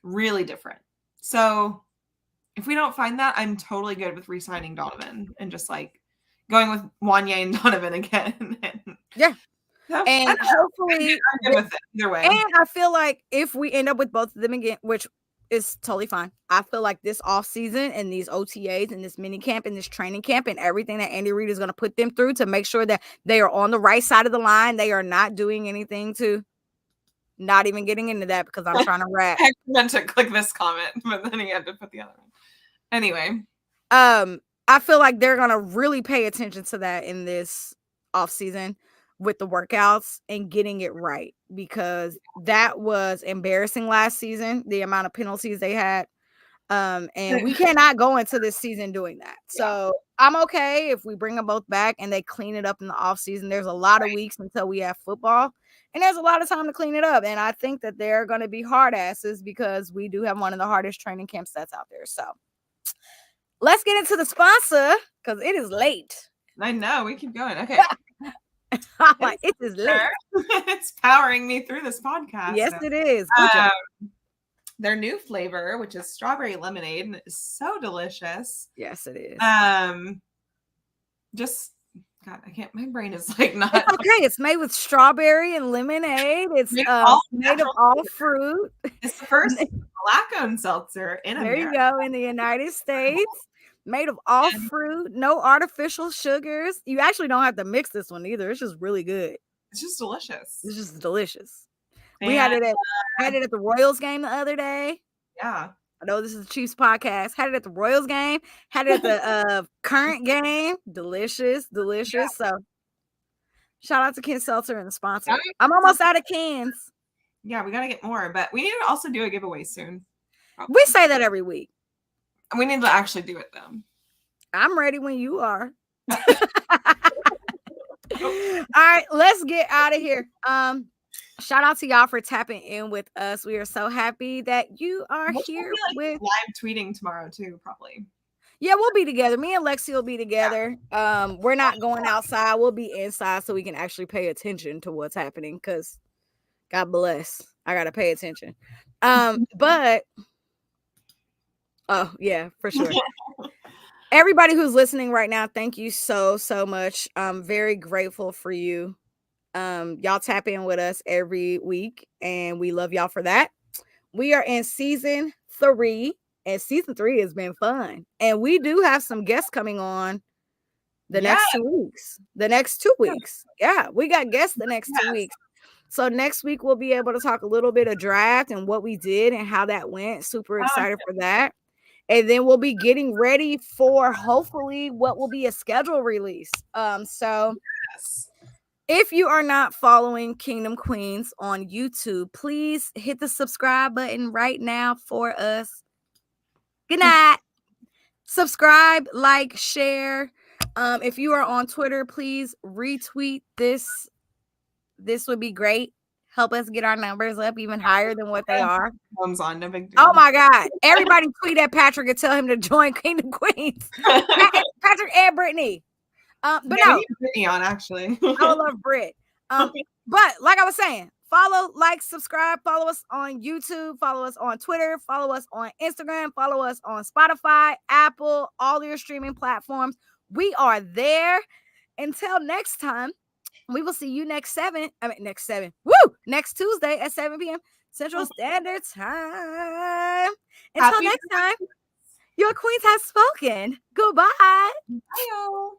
Really different. So if we don't find that, I'm totally good with re-signing Donovan and just like going with Wanye and Donovan again. Yeah. So, and hopefully I'm good with it either way. And I feel like if we end up with both of them again, which is totally fine. I feel like this off season and these OTAs and this mini camp and this training camp and everything that Andy Reid is going to put them through to make sure that they are on the right side of the line. They are not doing anything to not even getting into that because I'm trying to rap. I meant to click this comment, but then he had to put the other one. Anyway. I feel like they're going to really pay attention to that in this off season with the workouts and getting it right, because that was embarrassing last season, the amount of penalties they had. And we cannot go into this season doing that. So I'm okay if we bring them both back and they clean it up in the off season. There's a lot of weeks until we have football and there's a lot of time to clean it up. And I think that they're going to be hard asses because we do have one of the hardest training camps that's out there. So let's get into the sponsor because it is late. I know, we keep going. Okay. Like, it is late. It's powering me through this podcast. Yes, it is. Their new flavor, which is strawberry lemonade, is so delicious. Yes, it is. Just God, I can't. My brain is like not. It's okay. It's made with strawberry and lemonade. It's made of all fruit. It's the first black-owned seltzer in America. There you go, in the United States. Made of all fruit, no artificial sugars. You actually don't have to mix this one either. It's just really good. It's just delicious. It's just delicious. And we had it at the Royals game the other day. Yeah. I know this is the Chiefs podcast. Had it at the Royals game. Had it at the current game. Delicious. Yeah. So shout out to Ken Seltzer and the sponsor. I'm almost out of cans. Yeah, we got to get more, but we need to also do a giveaway soon. Probably. We say that every week. We need to actually do it though. I'm ready when you are. All right, let's get out of here. Shout out to y'all for tapping in with us. We are so happy that you are here with live tweeting tomorrow too, probably. Yeah, we'll be together. Me and Lexi will be together. Yeah. We're not going outside. We'll be inside so we can actually pay attention to what's happening because God bless. I gotta pay attention. But oh yeah, for sure. Everybody who's listening right now, thank you so much. I'm very grateful for you. Y'all tap in with us every week and we love y'all for that. We are in season 3 and season 3 has been fun. And we do have some guests coming on the next 2 weeks. The next 2 weeks. Yeah, we got guests the next 2 weeks. So next week we'll be able to talk a little bit of draft and what we did and how that went. Super excited for that. And then we'll be getting ready for hopefully what will be a schedule release. So if you are not following Kingdom Queens on YouTube, please hit the subscribe button right now for us. Good night. Subscribe, like, share. If you are on Twitter, please retweet this. This would be great. Help us get our numbers up even higher than what they are. On, no big deal. Oh my God. Everybody tweet at Patrick and tell him to join Kingdom Queens. Patrick and Brittany. But no. Brittany on, actually. I love Britt. But like I was saying, follow, like, subscribe, follow us on YouTube, follow us on Twitter, follow us on Instagram, follow us on Spotify, Apple, all your streaming platforms. We are there. Until next time. We will see you next Tuesday at 7 p.m. Central Standard Time. Until next time, your queens have spoken. Goodbye. Bye, y'all.